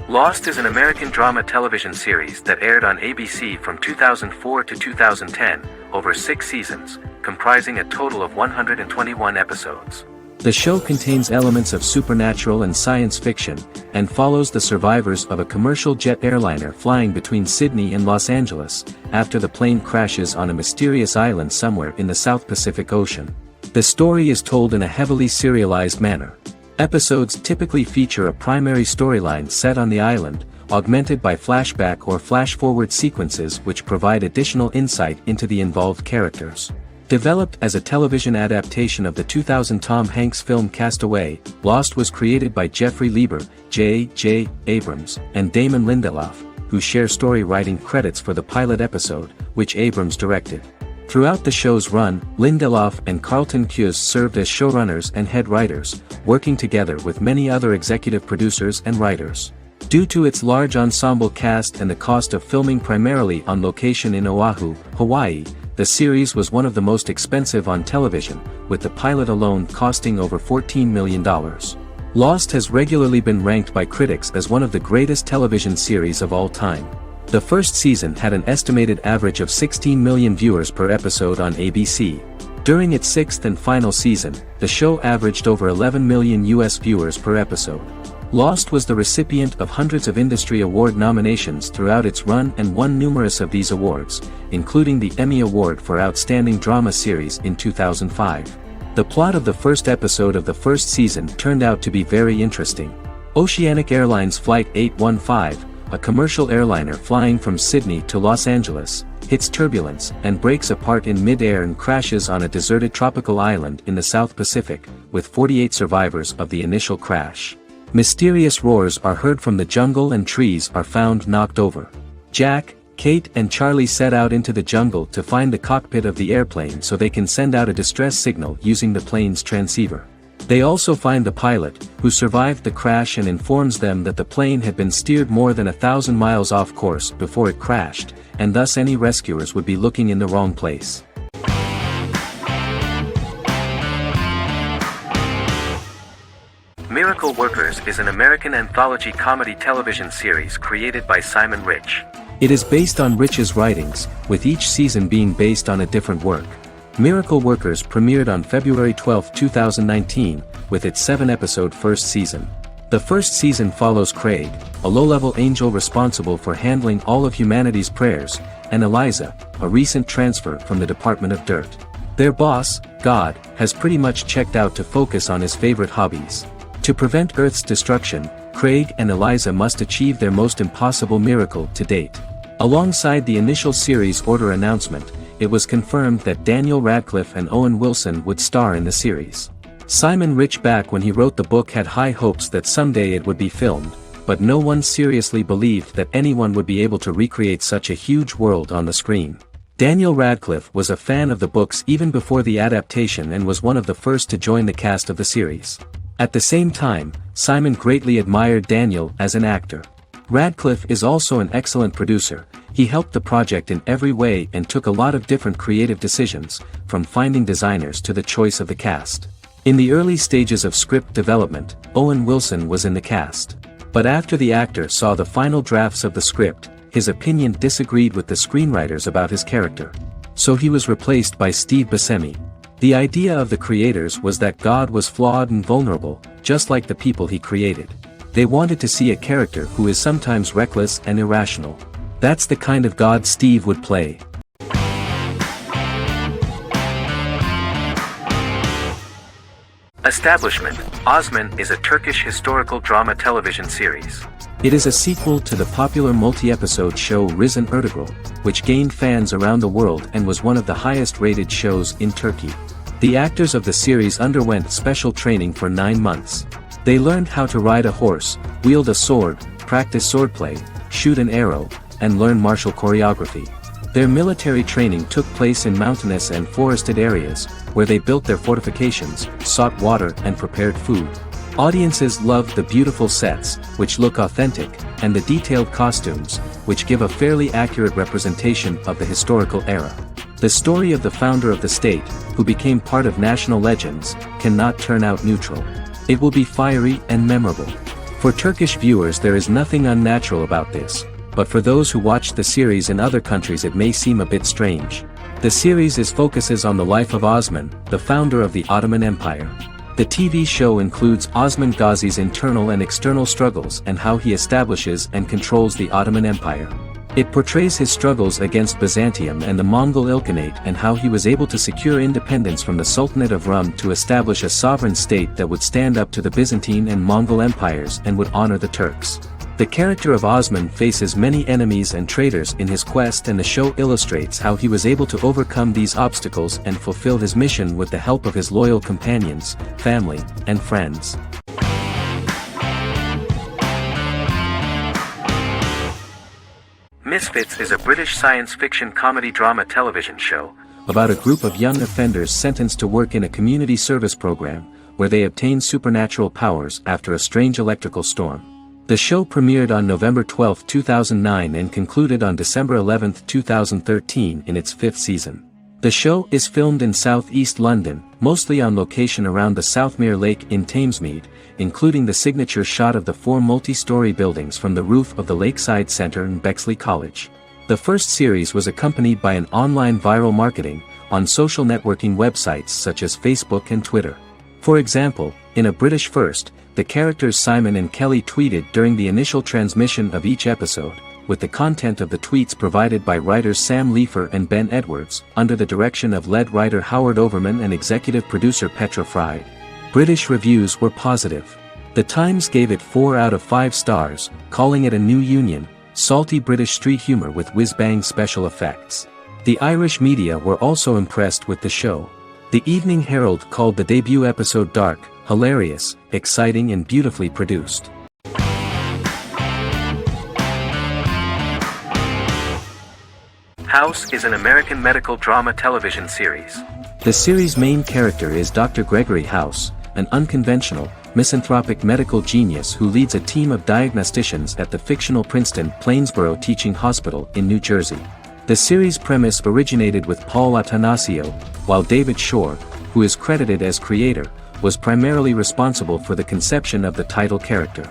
Lost is an American drama television series that aired on ABC from 2004 to 2010, over 6 seasons, comprising a total of 121 episodes. The show contains elements of supernatural and science fiction, and follows the survivors of a commercial jet airliner flying between Sydney and Los Angeles, after the plane crashes on a mysterious island somewhere in the South Pacific Ocean. The story is told in a heavily serialized manner. Episodes typically feature a primary storyline set on the island, augmented by flashback or flash-forward sequences which provide additional insight into the involved characters. Developed as a television adaptation of the 2000 Tom Hanks film Castaway, Lost was created by Jeffrey Lieber, J.J. Abrams, and Damon Lindelof, who share story writing credits for the pilot episode, which Abrams directed. Throughout the show's run, Lindelof and Carlton Cuse served as showrunners and head writers, working together with many other executive producers and writers. Due to its large ensemble cast and the cost of filming primarily on location in Oahu, Hawaii, the series was one of the most expensive on television, with the pilot alone costing over $14 million. Lost has regularly been ranked by critics as one of the greatest television series of all time. The first season had an estimated average of 16 million viewers per episode on ABC. During its sixth and final season, the show averaged over 11 million US viewers per episode. Lost was the recipient of hundreds of industry award nominations throughout its run and won numerous of these awards, including the Emmy Award for Outstanding Drama Series in 2005. The plot of the first episode of the first season turned out to be very interesting. Oceanic Airlines Flight 815, a commercial airliner flying from Sydney to Los Angeles, hits turbulence and breaks apart in mid-air and crashes on a deserted tropical island in the South Pacific, with 48 survivors of the initial crash. Mysterious roars are heard from the jungle and trees are found knocked over. Jack, Kate and Charlie set out into the jungle to find the cockpit of the airplane so they can send out a distress signal using the plane's transceiver. They also find the pilot, who survived the crash and informs them that the plane had been steered more than 1,000 miles off course before it crashed, and thus any rescuers would be looking in the wrong place. Miracle Workers is an American anthology comedy television series created by Simon Rich. It is based on Rich's writings, with each season being based on a different work. Miracle Workers premiered on February 12, 2019, with its 7-episode first season. The first season follows Craig, a low-level angel responsible for handling all of humanity's prayers, and Eliza, a recent transfer from the Department of Dirt. Their boss, God, has pretty much checked out to focus on his favorite hobbies. To prevent Earth's destruction, Craig and Eliza must achieve their most impossible miracle to date. Alongside the initial series order announcement, it was confirmed that Daniel Radcliffe and Owen Wilson would star in the series. Simon Rich back when he wrote the book had high hopes that someday it would be filmed, but no one seriously believed that anyone would be able to recreate such a huge world on the screen. Daniel Radcliffe was a fan of the books even before the adaptation and was one of the first to join the cast of the series. At the same time, Simon greatly admired Daniel as an actor. Radcliffe is also an excellent producer. He helped the project in every way and took a lot of different creative decisions, from finding designers to the choice of the cast. In the early stages of script development, Owen Wilson was in the cast. But after the actor saw the final drafts of the script, his opinion disagreed with the screenwriters about his character. So he was replaced by Steve Buscemi. The idea of the creators was that God was flawed and vulnerable, just like the people he created. They wanted to see a character who is sometimes reckless and irrational. That's the kind of God Steve would play. Establishment: Osman is a Turkish historical drama television series. It is a sequel to the popular multi-episode show Risen Ertugrul, which gained fans around the world and was one of the highest-rated shows in Turkey. The actors of the series underwent special training for 9 months. They learned how to ride a horse, wield a sword, practice swordplay, shoot an arrow, and learn martial choreography. Their military training took place in mountainous and forested areas, where they built their fortifications, sought water and prepared food. Audiences loved the beautiful sets, which look authentic, and the detailed costumes, which give a fairly accurate representation of the historical era. The story of the founder of the state, who became part of national legends, cannot turn out neutral. It will be fiery and memorable. For Turkish viewers there is nothing unnatural about this, but for those who watched the series in other countries it may seem a bit strange. The series focuses on the life of Osman, the founder of the Ottoman Empire. The TV show includes Osman Ghazi's internal and external struggles and how he establishes and controls the Ottoman Empire. It portrays his struggles against Byzantium and the Mongol Ilkhanate and how he was able to secure independence from the Sultanate of Rum to establish a sovereign state that would stand up to the Byzantine and Mongol empires and would honor the Turks. The character of Osman faces many enemies and traitors in his quest, and the show illustrates how he was able to overcome these obstacles and fulfill his mission with the help of his loyal companions, family, and friends. Misfits is a British science fiction comedy drama television show About a group of young offenders sentenced to work in a community service program, where they obtain supernatural powers after a strange electrical storm. The show premiered on November 12, 2009 and concluded on December 11, 2013 in its 5th season. The show is filmed in southeast London, mostly on location around the Southmere Lake in Thamesmead, including the signature shot of the 4 multi-story buildings from the roof of the Lakeside Centre in Bexley College. The first series was accompanied by an online viral marketing on social networking websites such as Facebook and Twitter. For example, in a British first, the characters Simon and Kelly tweeted during the initial transmission of each episode, with the content of the tweets provided by writers Sam Leifer and Ben Edwards, under the direction of lead writer Howard Overman and executive producer Petra Fried. British reviews were positive. The Times gave it 4 out of 5 stars, calling it a new union, salty British street humour with whiz-bang special effects. The Irish media were also impressed with the show. The Evening Herald called the debut episode dark, hilarious, exciting and beautifully produced. House is an American medical drama television series. The series' main character is Dr. Gregory House, an unconventional, misanthropic medical genius who leads a team of diagnosticians at the fictional Princeton Plainsboro Teaching Hospital in New Jersey. The series' premise originated with Paul Attanasio, while David Shore, who is credited as creator, was primarily responsible for the conception of the title character.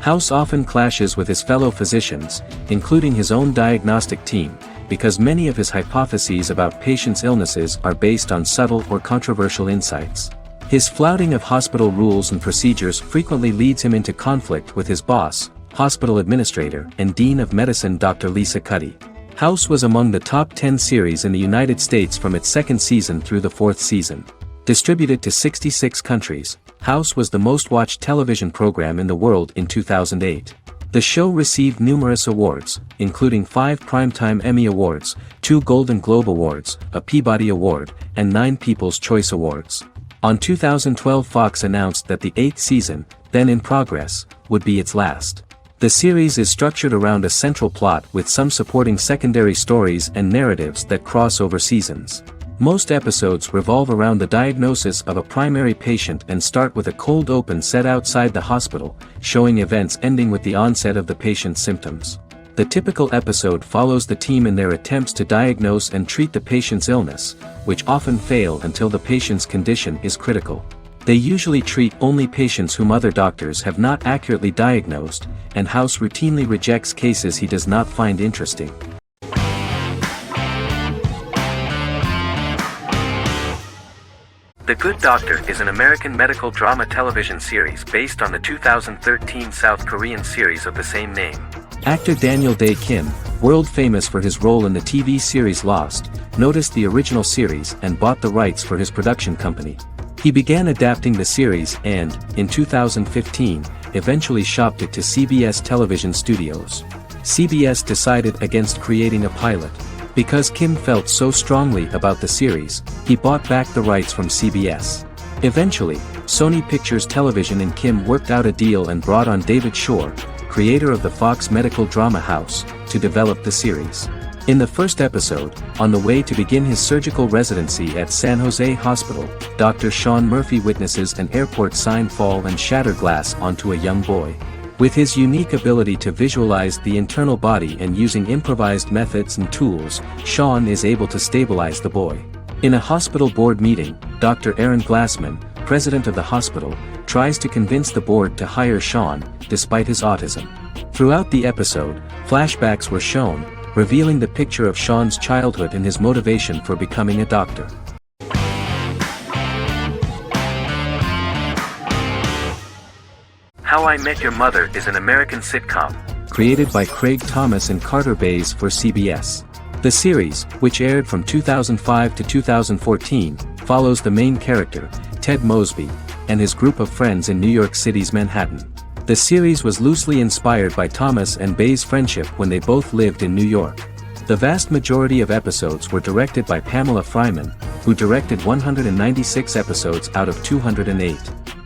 House often clashes with his fellow physicians, including his own diagnostic team, because many of his hypotheses about patients' illnesses are based on subtle or controversial insights. His flouting of hospital rules and procedures frequently leads him into conflict with his boss, hospital administrator and dean of medicine Dr. Lisa Cuddy. House was among the top 10 series in the United States from its 2nd season through the 4th season. Distributed to 66 countries, House was the most-watched television program in the world in 2008. The show received numerous awards, including 5 Primetime Emmy Awards, 2 Golden Globe Awards, a Peabody Award, and 9 People's Choice Awards. On 2012, Fox announced that the 8th season, then in progress, would be its last. The series is structured around a central plot with some supporting secondary stories and narratives that cross over seasons. Most episodes revolve around the diagnosis of a primary patient and start with a cold open set outside the hospital, showing events ending with the onset of the patient's symptoms. The typical episode follows the team in their attempts to diagnose and treat the patient's illness, which often fail until the patient's condition is critical. They usually treat only patients whom other doctors have not accurately diagnosed, and House routinely rejects cases he does not find interesting. The Good Doctor is an American medical drama television series based on the 2013 South Korean series of the same name. Actor Daniel Dae Kim, world famous for his role in the TV series Lost, noticed the original series and bought the rights for his production company. He began adapting the series and, in 2015, eventually shopped it to CBS Television Studios. CBS decided against creating a pilot. Because Kim felt so strongly about the series, he bought back the rights from CBS. Eventually, Sony Pictures Television and Kim worked out a deal and brought on David Shore, creator of the Fox medical drama House, to develop the series. In the first episode, on the way to begin his surgical residency at San Jose Hospital, Dr. Sean Murphy witnesses an airport sign fall and shatter glass onto a young boy. With his unique ability to visualize the internal body and using improvised methods and tools, Sean is able to stabilize the boy. In a hospital board meeting, Dr. Aaron Glassman, president of the hospital, tries to convince the board to hire Sean, despite his autism. Throughout the episode, flashbacks were shown, revealing the picture of Sean's childhood and his motivation for becoming a doctor. How I Met Your Mother is an American sitcom, created by Craig Thomas and Carter Bays for CBS. The series, which aired from 2005 to 2014, follows the main character, Ted Mosby, and his group of friends in New York City's Manhattan. The series was loosely inspired by Thomas and Bays' friendship when they both lived in New York. The vast majority of episodes were directed by Pamela Fryman, who directed 196 episodes out of 208.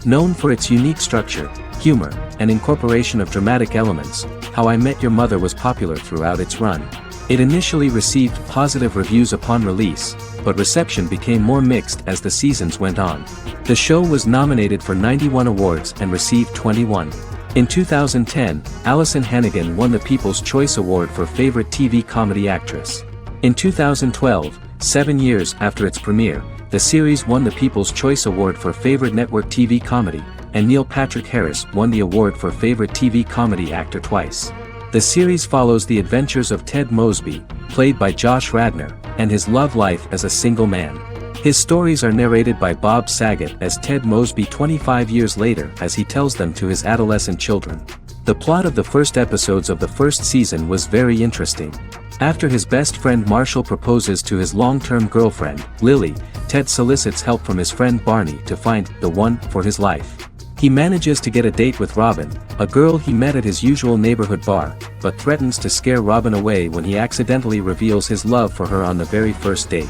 Known for its unique structure, humor, and incorporation of dramatic elements, How I Met Your Mother was popular throughout its run. It initially received positive reviews upon release, but reception became more mixed as the seasons went on. The show was nominated for 91 awards and received 21. In 2010, Allison Hannigan won the People's Choice Award for Favorite TV Comedy Actress. In 2012, 7 years after its premiere, the series won the People's Choice Award for Favorite Network TV Comedy, and Neil Patrick Harris won the award for Favorite TV Comedy Actor twice. The series follows the adventures of Ted Mosby, played by Josh Radnor, and his love life as a single man. His stories are narrated by Bob Saget as Ted Mosby 25 years later as he tells them to his adolescent children. The plot of the first episodes of the first season was very interesting. After his best friend Marshall proposes to his long-term girlfriend, Lily, Ted solicits help from his friend Barney to find the one for his life. He manages to get a date with Robin, a girl he met at his usual neighborhood bar, but threatens to scare Robin away when he accidentally reveals his love for her on the very first date.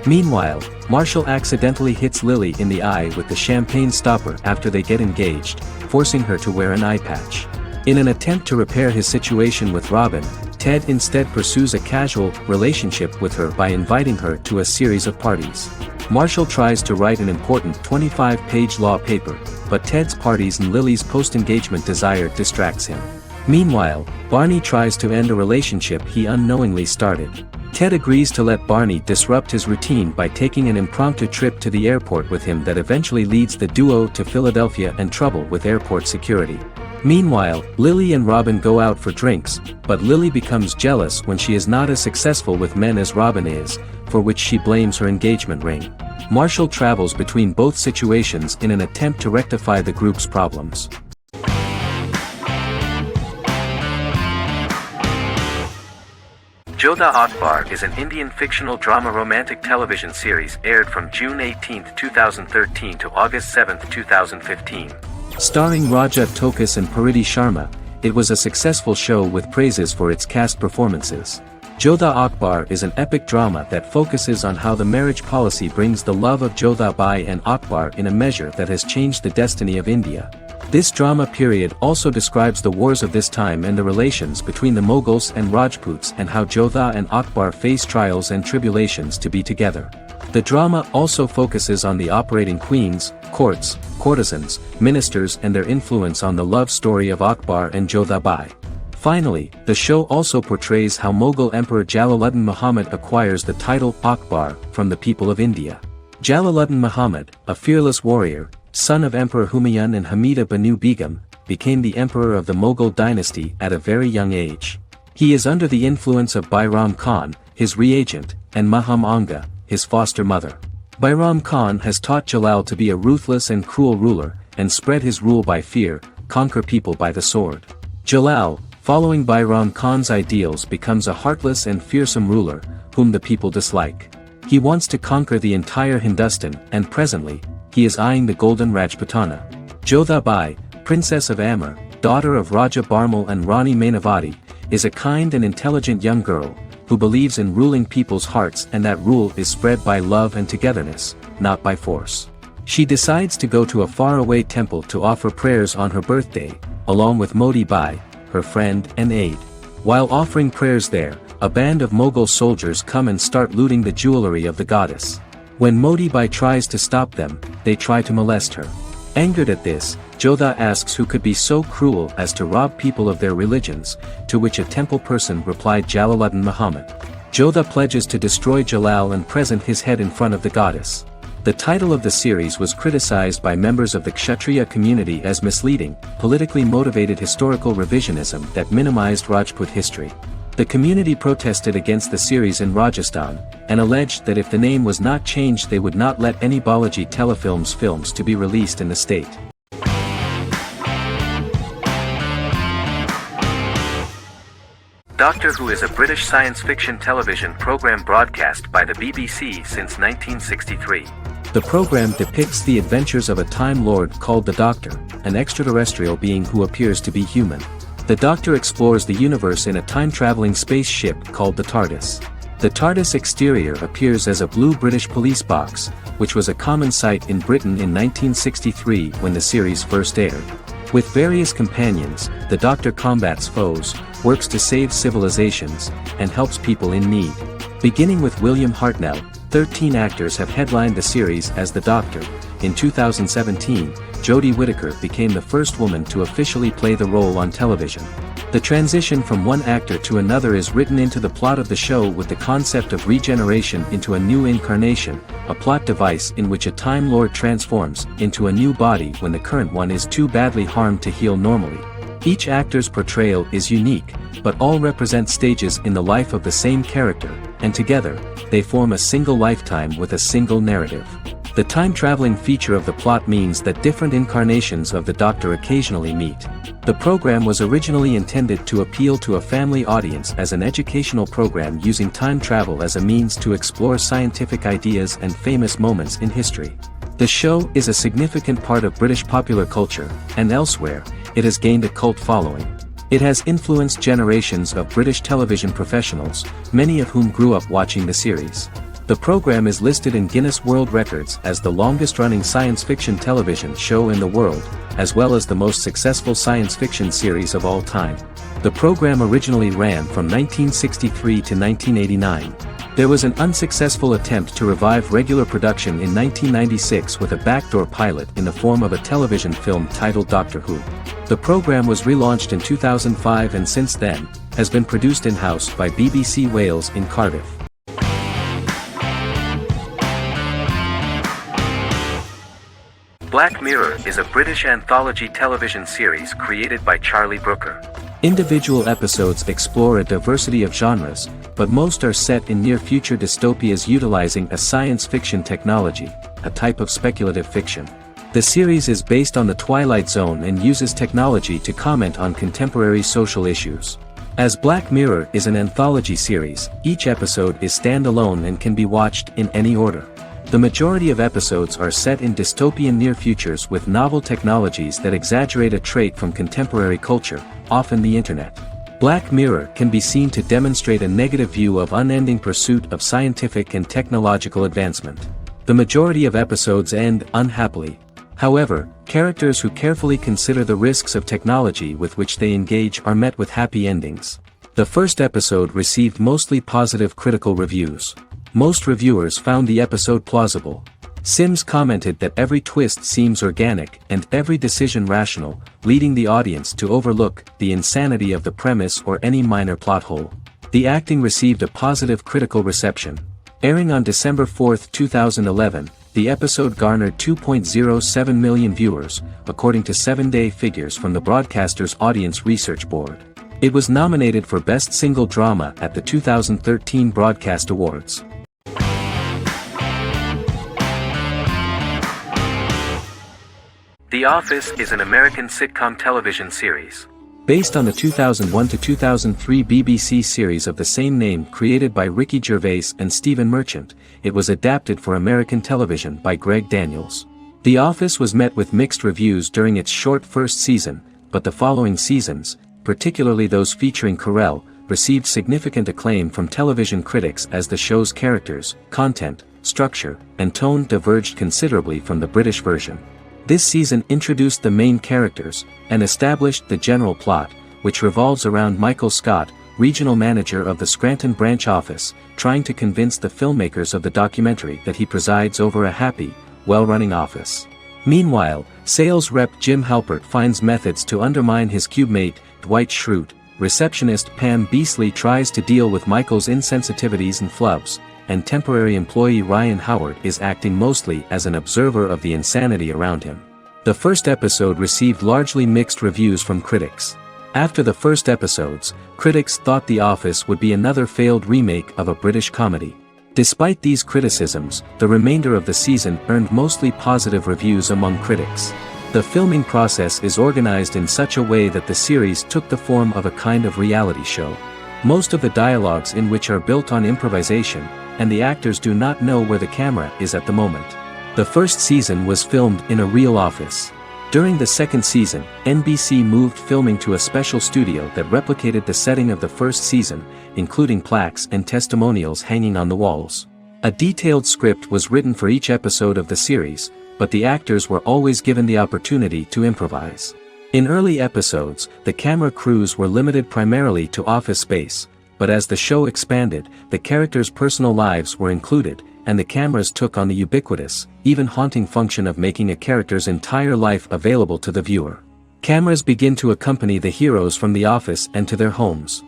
Meanwhile, Marshall accidentally hits Lily in the eye with the champagne stopper after they get engaged, forcing her to wear an eye patch. In an attempt to repair his situation with Robin, Ted instead pursues a casual relationship with her by inviting her to a series of parties. Marshall tries to write an important 25-page law paper, but Ted's parties and Lily's post-engagement desire distracts him. Meanwhile, Barney tries to end a relationship he unknowingly started. Ted agrees to let Barney disrupt his routine by taking an impromptu trip to the airport with him that eventually leads the duo to Philadelphia and trouble with airport security. Meanwhile, Lily and Robin go out for drinks, but Lily becomes jealous when she is not as successful with men as Robin is, for which she blames her engagement ring. Marshall travels between both situations in an attempt to rectify the group's problems. Jodha Akbar is an Indian fictional drama romantic television series aired from June 18, 2013 to August 7, 2015. Starring Raja Tokas and Pariti Sharma, it was a successful show with praises for its cast performances. Jodha Akbar is an epic drama that focuses on how the marriage policy brings the love of Jodha Bai and Akbar in a measure that has changed the destiny of India. This drama period also describes the wars of this time and the relations between the Mughals and Rajputs and how Jodha and Akbar face trials and tribulations to be together. The drama also focuses on the operating queens, courts, courtesans, ministers and their influence on the love story of Akbar and Jodha Bai. Finally, the show also portrays how Mughal Emperor Jalaluddin Muhammad acquires the title Akbar from the people of India. Jalaluddin Muhammad, a fearless warrior, son of Emperor Humayun and Hamida Banu Begum, became the emperor of the Mughal dynasty at a very young age. He is under the influence of Bairam Khan, his reagent, and Maham Anga, his foster mother. Bairam Khan has taught Jalal to be a ruthless and cruel ruler, and spread his rule by fear, conquer people by the sword. Jalal, following Bairam Khan's ideals, becomes a heartless and fearsome ruler, whom the people dislike. He wants to conquer the entire Hindustan, and presently, he is eyeing the golden Rajputana. Jodha Bai, princess of Amber, daughter of Raja Barmal and Rani Mainavati, is a kind and intelligent young girl, who believes in ruling people's hearts and that rule is spread by love and togetherness, not by force. She decides to go to a faraway temple to offer prayers on her birthday, along with Modi Bai, her friend and aide. While offering prayers there, a band of Mughal soldiers come and start looting the jewelry of the goddess. When Modi Bai tries to stop them, they try to molest her. Angered at this, Jodha asks who could be so cruel as to rob people of their religions, to which a temple person replied Jalaluddin Muhammad. Jodha pledges to destroy Jalal and present his head in front of the goddess. The title of the series was criticized by members of the Kshatriya community as misleading, politically motivated historical revisionism that minimized Rajput history. The community protested against the series in Rajasthan, and alleged that if the name was not changed they would not let any Balaji Telefilms films to be released in the state. Doctor Who is a British science fiction television program broadcast by the BBC since 1963. The program depicts the adventures of a Time Lord called the Doctor, an extraterrestrial being who appears to be human. The Doctor explores the universe in a time-traveling spaceship called the TARDIS. The TARDIS exterior appears as a blue British police box, which was a common sight in Britain in 1963 when the series first aired. With various companions, the Doctor combats foes, works to save civilizations, and helps people in need. Beginning with William Hartnell, 13 actors have headlined the series as the Doctor. In 2017, Jodie Whittaker became the first woman to officially play the role on television. The transition from one actor to another is written into the plot of the show with the concept of regeneration into a new incarnation, a plot device in which a Time Lord transforms into a new body when the current one is too badly harmed to heal normally. Each actor's portrayal is unique, but all represent stages in the life of the same character, and together, they form a single lifetime with a single narrative. The time-traveling feature of the plot means that different incarnations of the Doctor occasionally meet. The program was originally intended to appeal to a family audience as an educational program using time travel as a means to explore scientific ideas and famous moments in history. The show is a significant part of British popular culture, and elsewhere, it has gained a cult following. It has influenced generations of British television professionals, many of whom grew up watching the series. The program is listed in Guinness World Records as the longest-running science fiction television show in the world, as well as the most successful science fiction series of all time. The program originally ran from 1963 to 1989. There was an unsuccessful attempt to revive regular production in 1996 with a backdoor pilot in the form of a television film titled Doctor Who. The program was relaunched in 2005 and since then, has been produced in-house by BBC Wales in Cardiff. Black Mirror is a British anthology television series created by Charlie Brooker. Individual episodes explore a diversity of genres, but most are set in near-future dystopias utilizing a science fiction technology, a type of speculative fiction. The series is based on the Twilight Zone and uses technology to comment on contemporary social issues. As Black Mirror is an anthology series, each episode is standalone and can be watched in any order. The majority of episodes are set in dystopian near futures with novel technologies that exaggerate a trait from contemporary culture, often the internet. Black Mirror can be seen to demonstrate a negative view of unending pursuit of scientific and technological advancement. The majority of episodes end unhappily. However, characters who carefully consider the risks of technology with which they engage are met with happy endings. The first episode received mostly positive critical reviews. Most reviewers found the episode plausible. Sims commented that every twist seems organic and every decision rational, leading the audience to overlook the insanity of the premise or any minor plot hole. The acting received a positive critical reception. Airing on December 4, 2011, the episode garnered 2.07 million viewers, according to 7-day figures from the broadcaster's Audience Research Board. It was nominated for Best Single Drama at the 2013 Broadcast Awards. The Office is an American sitcom television series. Based on the 2001 to 2003 BBC series of the same name created by Ricky Gervais and Stephen Merchant, it was adapted for American television by Greg Daniels. The Office was met with mixed reviews during its short first season, but the following seasons, particularly those featuring Carell, received significant acclaim from television critics as the show's characters, content, structure, and tone diverged considerably from the British version. This season introduced the main characters, and established the general plot, which revolves around Michael Scott, regional manager of the Scranton branch office, trying to convince the filmmakers of the documentary that he presides over a happy, well-running office. Meanwhile, sales rep Jim Halpert finds methods to undermine his cubemate, Dwight Schrute. Receptionist Pam Beasley tries to deal with Michael's insensitivities and flubs, and temporary employee Ryan Howard is acting mostly as an observer of the insanity around him. The first episode received largely mixed reviews from critics. After the first episodes, critics thought The Office would be another failed remake of a British comedy. Despite these criticisms, the remainder of the season earned mostly positive reviews among critics. The filming process is organized in such a way that the series took the form of a kind of reality show. most of the dialogues in which are built on improvisation, and the actors do not know where the camera is at the moment. The first season was filmed in a real office. During the second season, NBC moved filming to a special studio that replicated the setting of the first season, including plaques and testimonials hanging on the walls. A detailed script was written for each episode of the series, but the actors were always given the opportunity to improvise. In early episodes, the camera crews were limited primarily to office space, but as the show expanded, the characters' personal lives were included, and the cameras took on the ubiquitous, even haunting function of making a character's entire life available to the viewer. Cameras begin to accompany the heroes from the office and to their homes.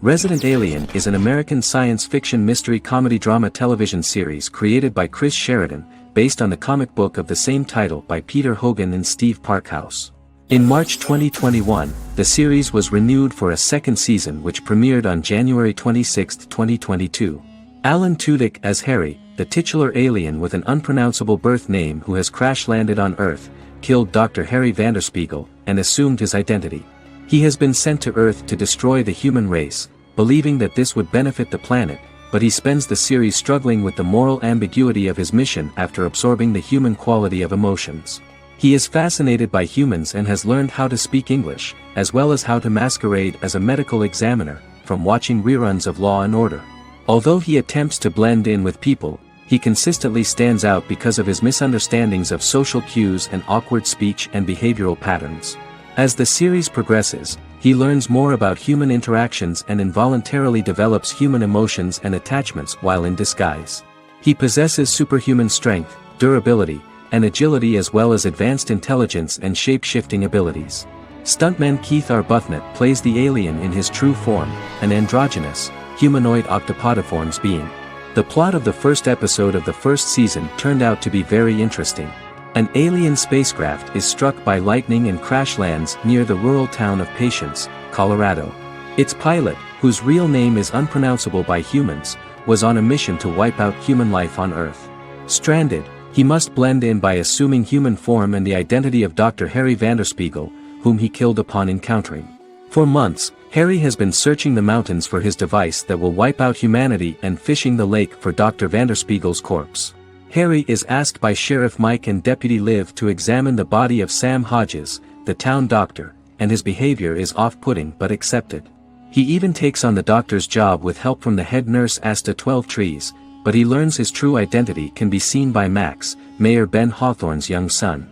Resident Alien is an American science fiction mystery comedy drama television series created by Chris Sheridan, based on the comic book of the same title by Peter Hogan and Steve Parkhouse. In March 2021, the series was renewed for a second season which premiered on January 26, 2022. Alan Tudyk as Harry, the titular alien with an unpronounceable birth name who has crash-landed on Earth, killed Dr. Harry Vanderspiegel, and assumed his identity. He has been sent to Earth to destroy the human race, believing that this would benefit the planet, but he spends the series struggling with the moral ambiguity of his mission after absorbing the human quality of emotions. He is fascinated by humans and has learned how to speak English, as well as how to masquerade as a medical examiner, from watching reruns of Law and Order. Although he attempts to blend in with people, he consistently stands out because of his misunderstandings of social cues and awkward speech and behavioral patterns. As the series progresses, he learns more about human interactions and involuntarily develops human emotions and attachments while in disguise. He possesses superhuman strength, durability, and agility as well as advanced intelligence and shape-shifting abilities. Stuntman Keith Arbuthnot plays the alien in his true form, an androgynous, humanoid octopodiforms being. The plot of the first episode of the first season turned out to be very interesting. An alien spacecraft is struck by lightning and crash lands near the rural town of Patience, Colorado. Its pilot, whose real name is unpronounceable by humans, was on a mission to wipe out human life on Earth. Stranded, he must blend in by assuming human form and the identity of Dr. Harry Vanderspiegel, whom he killed upon encountering. For months, Harry has been searching the mountains for his device that will wipe out humanity and fishing the lake for Dr. Vanderspiegel's corpse. Harry is asked by Sheriff Mike and Deputy Liv to examine the body of Sam Hodges, the town doctor, and his behavior is off-putting but accepted. He even takes on the doctor's job with help from the head nurse Asta 12 Trees, but he learns his true identity can be seen by Max, Mayor Ben Hawthorne's young son.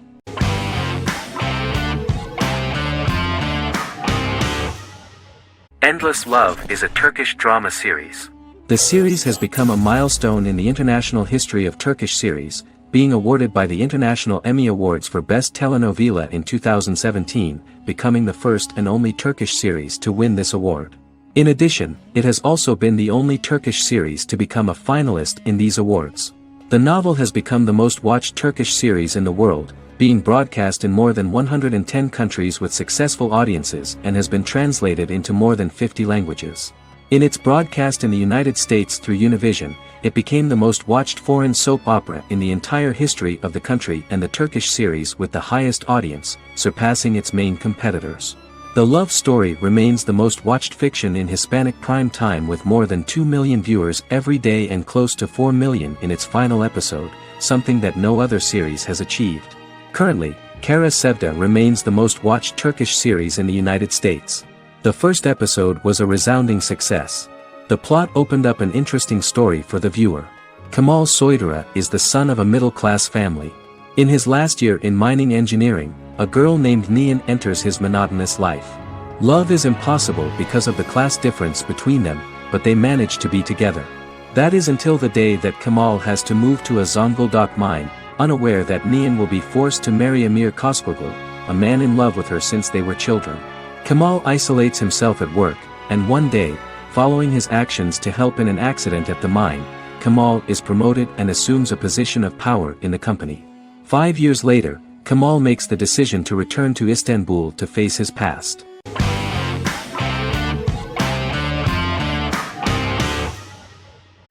Endless Love is a Turkish drama series. The series has become a milestone in the international history of Turkish series, being awarded by the International Emmy Awards for Best Telenovela in 2017, becoming the first and only Turkish series to win this award. In addition, it has also been the only Turkish series to become a finalist in these awards. The novel has become the most watched Turkish series in the world, being broadcast in more than 110 countries with successful audiences and has been translated into more than 50 languages. In its broadcast in the United States through Univision, it became the most watched foreign soap opera in the entire history of the country and the Turkish series with the highest audience, surpassing its main competitors. The love story remains the most watched fiction in Hispanic prime time with more than 2 million viewers every day and close to 4 million in its final episode, something that no other series has achieved. Currently, Kara Sevda remains the most watched Turkish series in the United States. The first episode was a resounding success. The plot opened up an interesting story for the viewer. Kemal Soydura is the son of a middle-class family. In his last year in mining engineering, a girl named Nihan enters his monotonous life. Love is impossible because of the class difference between them, but they manage to be together. That is until the day that Kemal has to move to a Zonguldak mine, unaware that Nihan will be forced to marry Amir Koskoglu, a man in love with her since they were children. Kemal isolates himself at work, and one day, following his actions to help in an accident at the mine, Kemal is promoted and assumes a position of power in the company. 5 years later, Kemal makes the decision to return to Istanbul to face his past.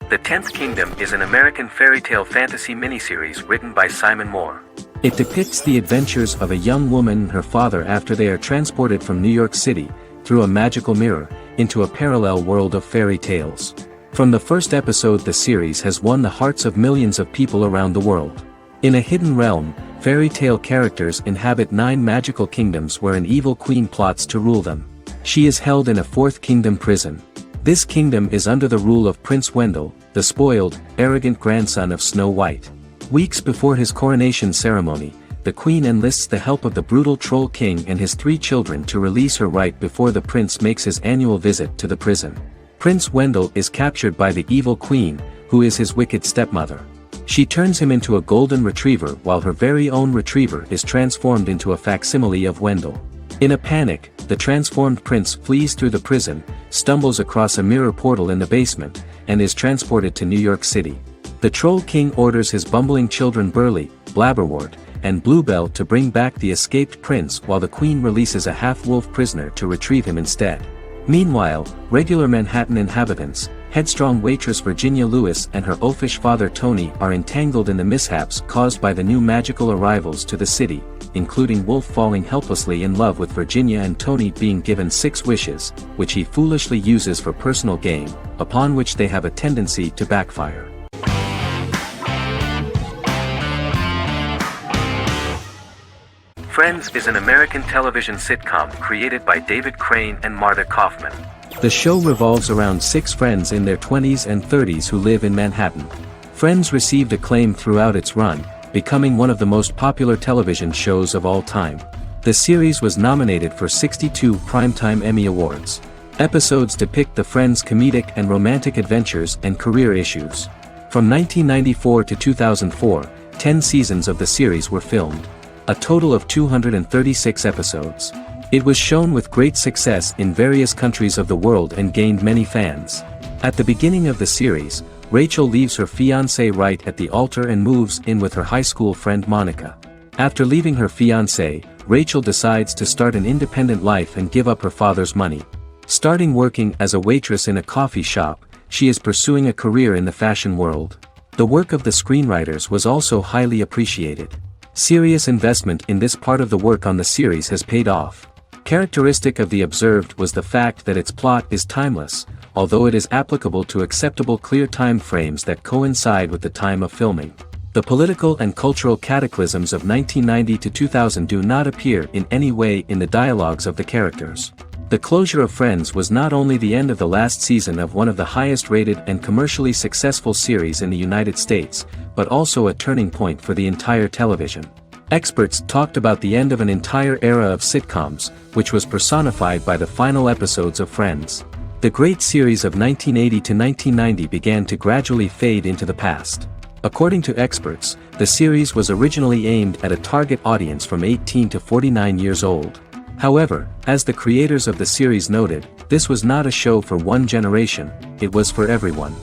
The Tenth Kingdom is an American fairy tale fantasy miniseries written by Simon Moore. It depicts the adventures of a young woman and her father after they are transported from New York City, through a magical mirror, into a parallel world of fairy tales. From the first episode, the series has won the hearts of millions of people around the world. In a hidden realm, fairy tale characters inhabit 9 magical kingdoms where an evil queen plots to rule them. She is held in a 4th kingdom prison. This kingdom is under the rule of Prince Wendell, the spoiled, arrogant grandson of Snow White. Weeks before his coronation ceremony, the queen enlists the help of the brutal Troll King and his 3 children to release her right before the prince makes his annual visit to the prison. Prince Wendell is captured by the evil queen, who is his wicked stepmother. She turns him into a golden retriever while her very own retriever is transformed into a facsimile of Wendell. In a panic, the transformed prince flees through the prison, stumbles across a mirror portal in the basement, and is transported to New York City. The Troll King orders his bumbling children Burley, Blabberwort, and Bluebell to bring back the escaped prince while the queen releases a half-wolf prisoner to retrieve him instead. Meanwhile, regular Manhattan inhabitants, headstrong waitress Virginia Lewis and her oafish father Tony are entangled in the mishaps caused by the new magical arrivals to the city, including Wolf falling helplessly in love with Virginia and Tony being given 6 wishes, which he foolishly uses for personal gain, upon which they have a tendency to backfire. Friends is an American television sitcom created by David Crane and Marta Kaufman. The show revolves around 6 friends in their 20s and 30s who live in Manhattan. Friends received acclaim throughout its run, becoming one of the most popular television shows of all time. The series was nominated for 62 Primetime Emmy Awards. Episodes depict the friends' comedic and romantic adventures and career issues. From 1994 to 2004, 10 seasons of the series were filmed. A total of 236 episodes. It was shown with great success in various countries of the world and gained many fans. At the beginning of the series, Rachel leaves her fiancé right at the altar and moves in with her high school friend Monica. After leaving her fiancé, Rachel decides to start an independent life and give up her father's money. Starting working as a waitress in a coffee shop, she is pursuing a career in the fashion world. The work of the screenwriters was also highly appreciated. Serious investment in this part of the work on the series has paid off. Characteristic of The Observed was the fact that its plot is timeless, although it is applicable to acceptable clear time frames that coincide with the time of filming. The political and cultural cataclysms of 1990 to 2000 do not appear in any way in the dialogues of the characters. The closure of Friends was not only the end of the last season of one of the highest-rated and commercially successful series in the United States, but also a turning point for the entire television. Experts talked about the end of an entire era of sitcoms, which was personified by the final episodes of Friends. The great series of 1980 to 1990 began to gradually fade into the past. According to experts, the series was originally aimed at a target audience from 18 to 49 years old. However, as the creators of the series noted, this was not a show for one generation, it was for everyone.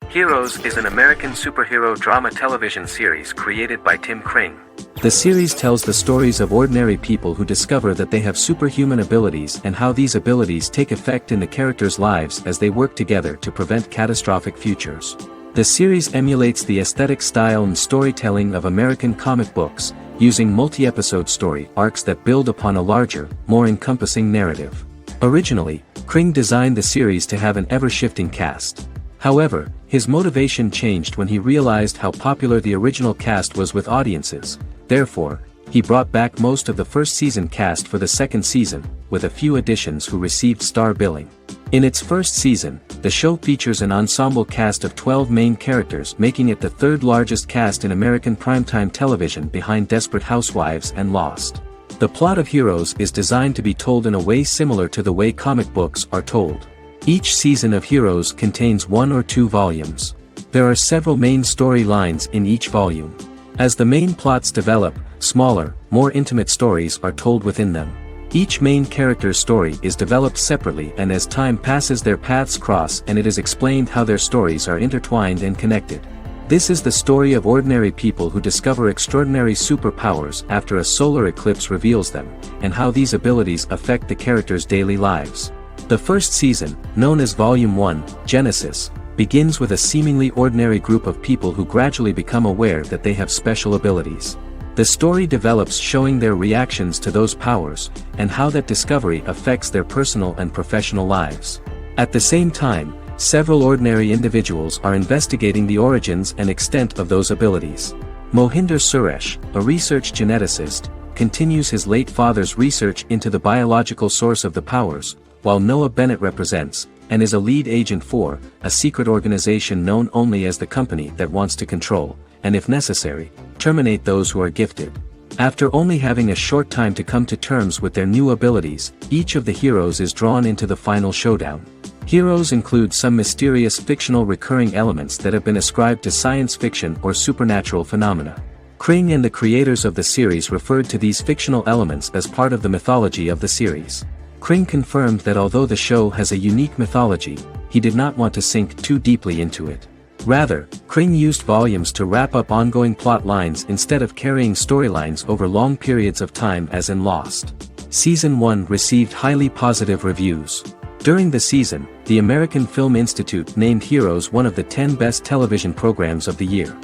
Heroes is an American superhero drama television series created by Tim Kring. The series tells the stories of ordinary people who discover that they have superhuman abilities and how these abilities take effect in the characters' lives as they work together to prevent catastrophic futures. The series emulates the aesthetic style and storytelling of American comic books, using multi-episode story arcs that build upon a larger, more encompassing narrative. Originally, Kring designed the series to have an ever-shifting cast. However, his motivation changed when he realized how popular the original cast was with audiences. Therefore, he brought back most of the first season cast for the second season, with a few additions who received star billing. In its first season, the show features an ensemble cast of 12 main characters, making it the third largest cast in American primetime television behind Desperate Housewives and Lost. The plot of Heroes is designed to be told in a way similar to the way comic books are told. Each season of Heroes contains 1 or 2 volumes. There are several main storylines in each volume. As the main plots develop, smaller, more intimate stories are told within them. Each main character's story is developed separately, and as time passes their paths cross and it is explained how their stories are intertwined and connected. This is the story of ordinary people who discover extraordinary superpowers after a solar eclipse reveals them, and how these abilities affect the characters' daily lives. The first season, known as Volume 1, Genesis, begins with a seemingly ordinary group of people who gradually become aware that they have special abilities. The story develops showing their reactions to those powers, and how that discovery affects their personal and professional lives. At the same time, several ordinary individuals are investigating the origins and extent of those abilities. Mohinder Suresh, a research geneticist, continues his late father's research into the biological source of the powers, while Noah Bennett represents, and is a lead agent for, a secret organization known only as the company that wants to control, and if necessary, terminate those who are gifted. After only having a short time to come to terms with their new abilities, each of the heroes is drawn into the final showdown. Heroes include some mysterious fictional recurring elements that have been ascribed to science fiction or supernatural phenomena. Kring and the creators of the series referred to these fictional elements as part of the mythology of the series. Kring confirmed that although the show has a unique mythology, he did not want to sink too deeply into it. Rather, Kring used volumes to wrap up ongoing plot lines instead of carrying storylines over long periods of time as in Lost. Season 1 received highly positive reviews. During the season, the American Film Institute named Heroes one of the 10 best television programs of the year.